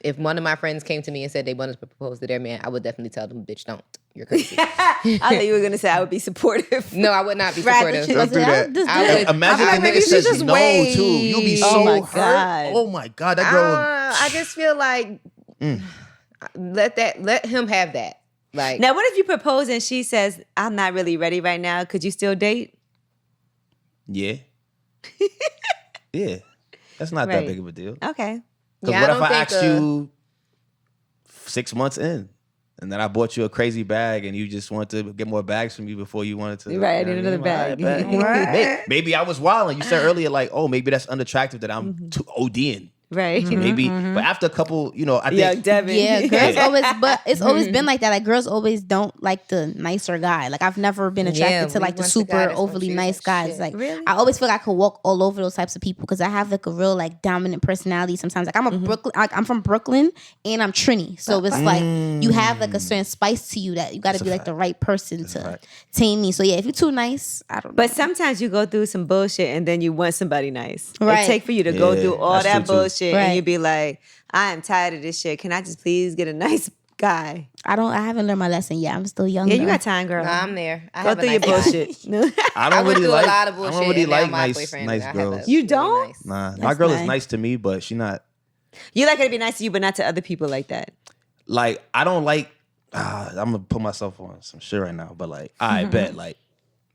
if one of my friends came to me and said they wanted to propose to their man, I would definitely tell them, bitch, don't. You're crazy. I thought you were gonna say I would be supportive. No, I would not be Right, supportive. but you Don't was do like, that. I'll just do I it. would- Imagine I'm like, the maybe nigga she says just no wait. too. You'll be so Oh my hurt. God. Oh my God, that girl. I just feel like let him have that. Like Now, what if you propose and she says, "I'm not really ready right now. Could you still date?" Yeah. Yeah. That's not Right. that big of a deal. Okay. Because Yeah, I what don't if I think, asked you 6 months in and then I bought you a crazy bag and you just wanted to get more bags from me before you wanted to? Right, I you know need what another mean? bag. All right, bet. Maybe I was wilding. You said earlier, like, oh, maybe that's unattractive that I'm too ODing. Right. Maybe, but after a couple, I think. Yeah, Devyn. Yeah, girls always, but it's always been like that. Like girls always don't like the nicer guy. Like I've never been attracted Yeah, to we like the want the guy super that's gonna overly treat us nice like guys. shit. Like Really? I always feel like I could walk all over those types of people because I have like a real like dominant personality. Sometimes like I'm a Brooklyn, I'm from Brooklyn and I'm Trini, so it's like you have like a certain spice to you that you got to be like the right person to tame me. So yeah, if you're too nice, I don't know. But sometimes you go through some bullshit and then you want somebody nice. Right. It take for you to go Yeah, through all that's that true, too. bullshit Right. and you be like, I am tired of this shit. Can I just please get a nice guy? I haven't learned my lesson yet. I'm still young. Yeah, you though. got time, girl. Nah, I'm there. I Go have a through your nice guy. bullshit. No. I I don't went really through like. a lot of I bullshit. don't really and now like my nice boyfriend, nice I have girls. a You really don't? nice- Nah, my That's girl nice. is nice to me, but she not You like her to be nice to you, but not to other people like that. like I don't like. I'm gonna put myself on some shit right now, but like I bet like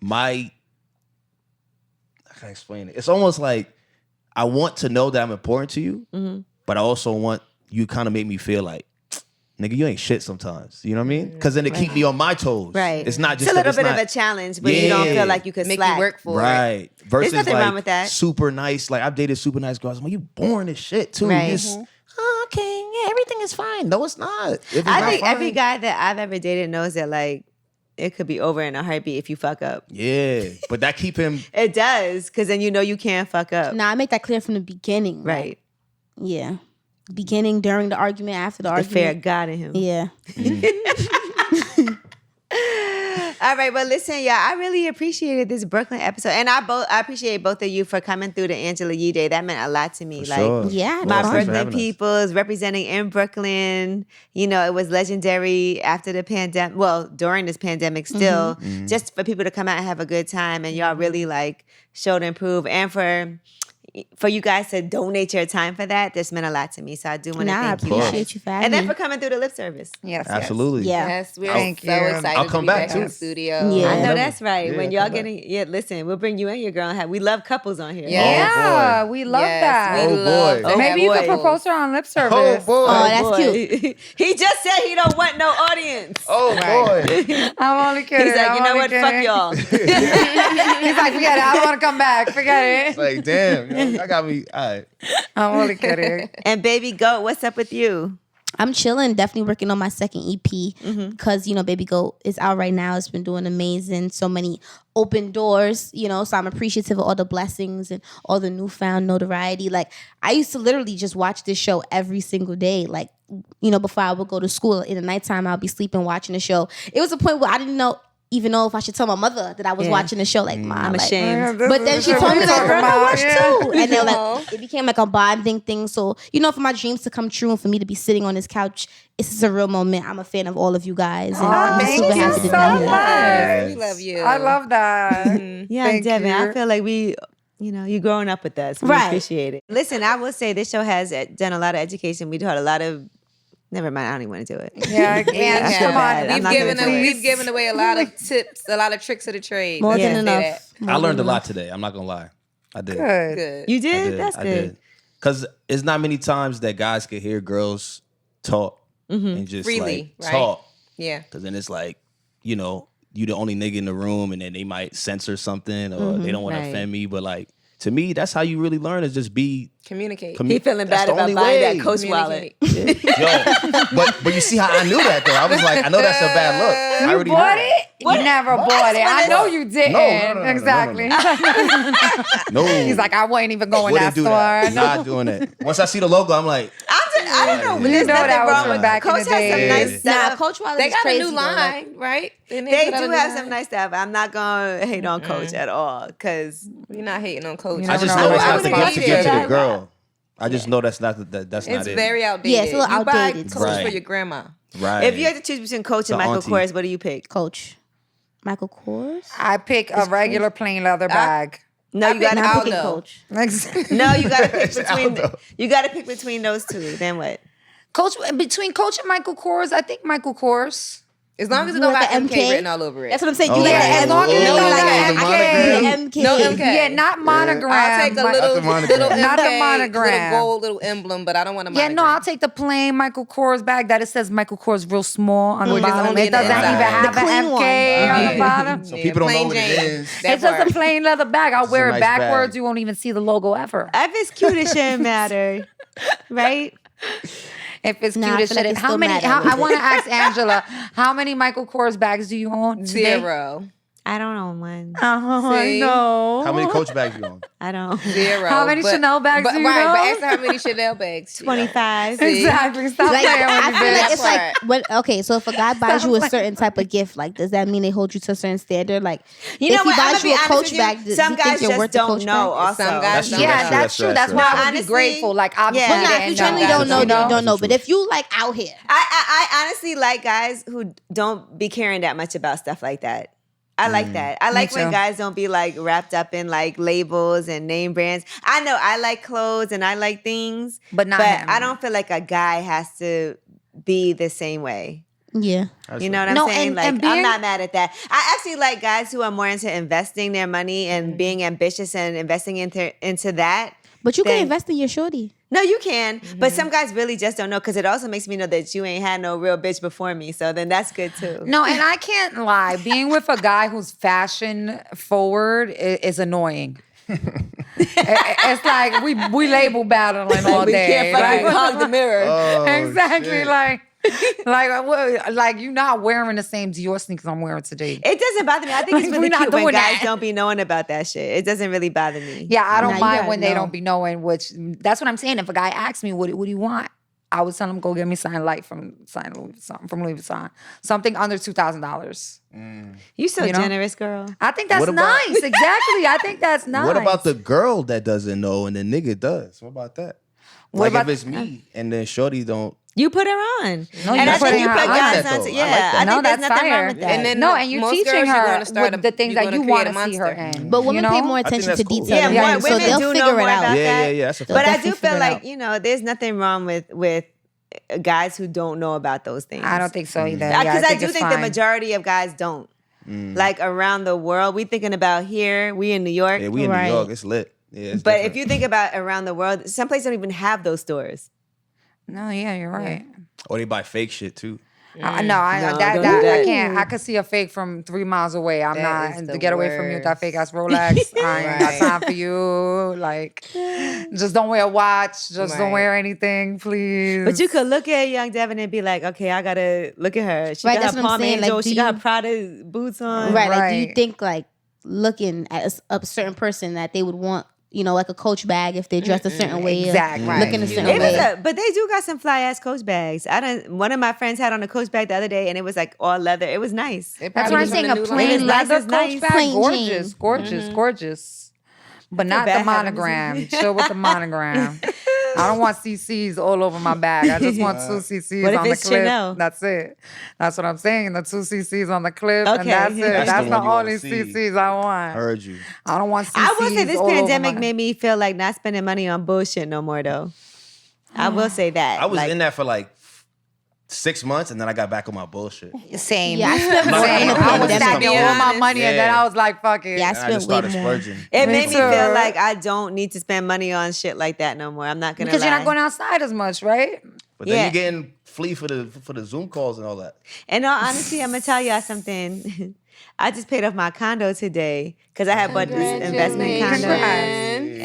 my. I can't explain it. It's almost like I want to know that I'm important to you, but I also want you kind of make me feel like, nigga, you ain't shit sometimes. You know what I mean? Because then it keep me on my toes. Right. It's not just It's a that little bit not, of a challenge, but you don't Yeah. feel like you could Make slack. you work for it. right. Versus nothing like wrong with that. super nice. Like I've dated super nice girls. I'm like, you boring as shit too. Right. You just, oh, okay, yeah, everything is fine. No, it's not. If it's I not think every fine- guy that I've ever dated knows that like it could be over in a heartbeat if you fuck up. Yeah, but that keep him. It does, because then you know you can't fuck up. Nah, I make that clear from the beginning. like, Right. yeah. Beginning, during the argument, after the The argument. fear of God in him. Yeah. All right, well, listen, y'all. I really appreciated this Brooklyn episode, and I appreciate both of you for coming through the Angela Yee Day. That meant a lot to me. For like sure. Yeah, my Well, thanks for Brooklyn having us. peoples representing in Brooklyn. You know, it was legendary after the pandemic. Well, during this pandemic, still, just for people to come out and have a good time, and y'all really like showed and prove, and for for you guys to donate your time for that, this meant a lot to me. So I do want to Nah, I thank you appreciate guys. you for having And then me. for coming through the lip service. Yes, Absolutely. Yeah. Yes, we're Thank so you. excited I'll to come be back, back in too. the studio. Yeah. I know Whenever. that's right. Yeah, when y'all come back. getting, listen, we'll bring you and your girl. We love couples on here. Yeah. Yeah, boy. we love Yes, that. we Oh, love boy. to Oh, have Maybe you could couples. propose to her on lip Oh service. boy. Oh, that's boy. He just said he don't want no audience. Oh boy. I'm only kidding. He's like, I'm you know only what? kidding. Fuck y'all. He's like, forget it. I don't want to come back. Forget It's it. like, damn, yo, I got me. All right. I'm only kidding. And Baby Goat, what's up with you? I'm chilling, definitely working on my second EP because, Baby Goat is out right now. It's been doing amazing. So many open doors, so I'm appreciative of all the blessings and all the newfound notoriety. Like, I used to literally just watch this show every single day. Like, before I would go to school in the nighttime, I'll be sleeping watching the show. It was a point where I didn't even know if I should tell my mother that I was watching the show. Like, Mom, I'm like, ashamed. but then she This is told me what that, we're girl, I talking watch about, too. And then it became like a bonding thing. So, for my dreams to come true and for me to be sitting on this couch, this is a real moment. I'm a fan of all of you guys. And I'm Thank super you happy to so be here. much. We love you. I love that. Yeah, Thank Devyn, I you. feel like you growing up with us. We Right. appreciate it. Listen, I will say this show has done a lot of education. We taught a lot of, never mind, I don't even want to do it. Yeah, I and feel come bad. on. I'm not gonna do it. We've given away a lot of tips, a lot of tricks of the trade. More Let's than say enough. that. I learned a lot today. I'm not gonna lie. I did. Good. Good. You I did? did. That's I good. did. Because it's not many times that guys could hear girls talk and just Freely, like right? talk. Yeah. Because then it's like, you the only nigga in the room, and then they might censor something or they don't want Right. to offend me. But like, to me, that's how you really learn is just be. Communicate. He feeling That's bad the about only buying way. that Coach wallet. Communicate. Yo, but you see how I knew that though. I was like, I know that's a bad look. I already knew Bought that. it? You never bought it. I know you didn't. No. Exactly. No, He's like, I wasn't even going wouldn't that do store. that. No. Not doing it. Once I see the logo, I'm like, I don't know. But You there's know nothing that was wrong from with back in Coach the has some day. nice Yeah. stuff. Nah, Coach Wallet They is got crazy, a new though, like- line, right? Didn't They put out do a new have line? some nice stuff. I'm not going to hate on Coach at all because We're not hating on Coach. You I never just know. know that's I not the would've gift to gave give you to the that. girl. I just know that's not that's not It's it. very outdated. Yeah, it's a little you buy outdated. Coach Right. for your grandma. Right. if you had to choose between Coach and The Michael auntie. Kors, what do you pick? Coach. Michael Kors? I pick a regular plain leather bag. No, you got pick to Aldo. pick Coach. No, you got to pick It's between. Aldo. You got to pick between those two. Then what? Coach, between Coach and Michael Kors, I think Michael Kors. As long as it You don't like got the MK MK? written all over it. That's what I'm saying. Oh, You like yeah, the as long as MK. it don't You got like the the MK. No MK. Yeah, not monogram. I'll take a Mi- little, Not the monogram. little Not the MK, monogram. little gold, little emblem, but I don't want a Yeah, monogram. no, I'll take the plain Michael Kors bag that it says Michael Kors real small on the Which is bottom. only It in the doesn't even inside. have The an clean MK on the Yeah. bottom. So people don't know plain what it Jane. is. That It's just part. a plain leather bag. I'll wear a it nice backwards. bag. You won't even see the logo ever. If it's cute, it shouldn't matter, right? If it's Nah, I cute as feel like shit. it How still many? matters. I want to ask Angela, how many Michael Kors bags do you own? today? 0. I don't own one. Oh, I See? know. How many Coach bags you on? I don't. 0. How many Chanel bags do you Right, know? but ask her how many Chanel bags. 25. See? Exactly. Stop Like, playing I with feel me, like bitch. it's like, what, okay, so if a guy buys you a certain type of gift, like, does that mean they hold you to a certain standard? Like, You know if he what? I'm buys gonna you be a honest Coach with you. bag, does Some he think guys you're just worth the don't Coach know. bag? Also, Some guys That's true. don't Yeah, know. that's true. That's why No, I would be honestly, grateful. Like, I'm yeah. Well, Nah, nah, didn't if you generally know. don't know, You then you don't know. That's But true. if you like out here, I honestly like guys who don't be caring that much about stuff like that. I like that. I like when too. guys don't be like wrapped up in like labels and name brands. I know I like clothes and I like things, But not him. I don't feel like a guy has to be the same way. yeah. You know what I'm No, saying? and Like, I'm being- not mad at that. I actually like guys who are more into investing their money and being ambitious and investing into that. But you can Then- invest in your shorty. No, you can. But some guys really just don't know because it also makes me know that you ain't had no real bitch before me. So then that's good too. No, and I can't lie. Being with a guy who's fashion forward is annoying. It's like we label battling all we day. can't fucking Like- hug the mirror. exactly. shit. Like you're not wearing the same Dior sneakers I'm wearing today. It doesn't bother me. I think it's Like, really we're not cute when doing guys that. don't be knowing about that shit. It doesn't really bother me. Yeah, I Nah, don't you mind gotta when they know. don't be knowing. Which that's what I'm saying. If a guy asks me, what do you want? I would tell him go get me signed light from Louis Vuitton. Something under $2,000. You so You know? generous, girl. I think that's What about- nice. Exactly. I think that's nice. What about the girl that doesn't know and the nigga does? What about that? What Like about- if it's me and then Shorty don't You put her on. No, and you're I think putting you her put on. guys I like that, on. though. Yeah, I like that. I No, think there's that's nothing wrong fire. with that. And then No, and you're most teaching girls, you're her gonna start with the things you're that gonna you create want a to see her monster. in. But women you pay know? more I think attention that's to cool. detail. Yeah, than Yeah, men, so women they'll do know figure more it out. about that. Yeah, that's a But fact. I do definitely feel figure it like, out. you know, there's nothing wrong with guys who don't know about those things. I don't think so either. Because I do it's think the fine. majority of guys don't. Like around the world, we thinking about here, we in New York. Yeah, we in Right. New York. It's lit. Yeah, it's But different. if you think about around the world, some places don't even have those stores. No, yeah, you're right. or they buy fake shit too. No, I don't that do I that. can't. I could see a fake from 3 miles away. I'm That is not the to get away from you with that worst. fake ass Rolex. I ain't got Right. time for you. Like, just don't wear a watch. Just don't Right. wear anything, please. But you could look at young Devyn and be like, okay, I gotta look at her. She Right, got that's her what I'm Palm saying. Angel. Like, She do got you- her Prada boots on. Right. Like, do you Right. think like looking at a certain person that they would want, you know, like a Coach bag if they dressed a certain way, or Exactly. looking a Right. certain It way. is but they do got some fly ass Coach bags. One of my friends had on a Coach bag the other day, and it was like all leather. It was nice. It That's probably what I'm was from saying. the A new line. plain It is nice, leather it's nice. Coach bag, Plain gorgeous, jeans. gorgeous, gorgeous. But not bad the having monogram. Chill with the monogram. I don't want CCs all over my bag. I just want 2 CCs What if on the it's clip. Chanel? That's it. That's what I'm saying. The 2 CCs on the clip, and Okay. that's it. That's That's, the the one you wanna only see. CCs I want. Heard you. I don't want CCs. I will say this all over pandemic my- made me feel like not spending money on bullshit no more, though. I will say that. I was Like, in that for like 6 months, and then I got back on my bullshit. Same. Yeah, I spent more Same. in the I was pandemic. spending all my money, and then Yeah. I was like, "Fuck it." Yeah, I And I just spent way started more. splurging. It Me made me too. feel like I don't need to spend money on shit like that no more. I'm not gonna Because lie. you're not going outside as much, right? But then Yeah. you're getting flea for the Zoom calls and all that. In all honesty, I'm gonna tell y'all something. I just paid off my condo today because I had bought this investment condo.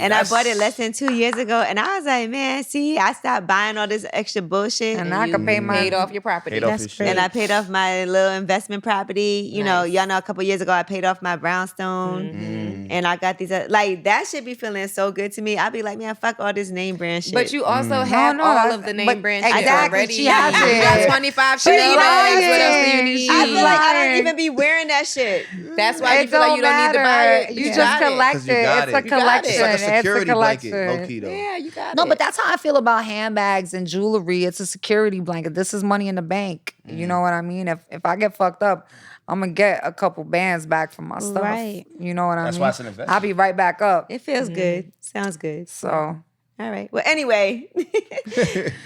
And I bought it less than 2 years ago. And I was like, man, see, I stopped buying all this extra bullshit. And I could pay my Paid off your property. Paid off That's his great. shit. And I paid off my little investment property. You know, Nice. y'all know a couple years ago I paid off my brownstone. And I got these, like, that should be feeling so good to me. I'd be like, man, fuck all this name brand shit. But you also have No, all that's- of the name but brand shit exactly, already. she has You it. got 25 Chanel bags. What else do you need? I feel like I don't lying. even be wearing that shit. That's why you It feel like you don't need to buy matter. it. You got just it. collect 'Cause you it. got It's it. a You got it. collection. It's like a security blanket, collection. low key though. Yeah, you got No, it. but that's how I feel about handbags and jewelry. It's a security blanket. This is money in the bank. You know what I mean? If I get fucked up, I'm gonna get a couple bands back from my stuff. Right. You know what I That's mean? why it's an investment. I'll be right back up. It feels good. Sounds good. So All right. Well, anyway,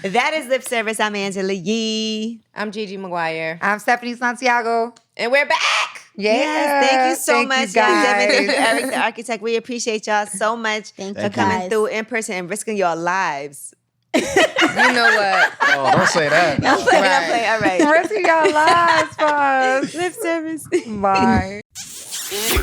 that is Lip Service. I'm Angela Yee. I'm Gigi McGuire. I'm Stephanie Santiago. And we're back. Yeah. Yes, thank you so Thank much, you young guys. Devyn. Thank you, Erick, the architect. We appreciate y'all so much Thank for you, coming guys. through in person and risking your lives. You know what? Oh, don't say that. I'm playing. I'm Right. playing. All right. Risking your lives for us. Lip Service. Bye.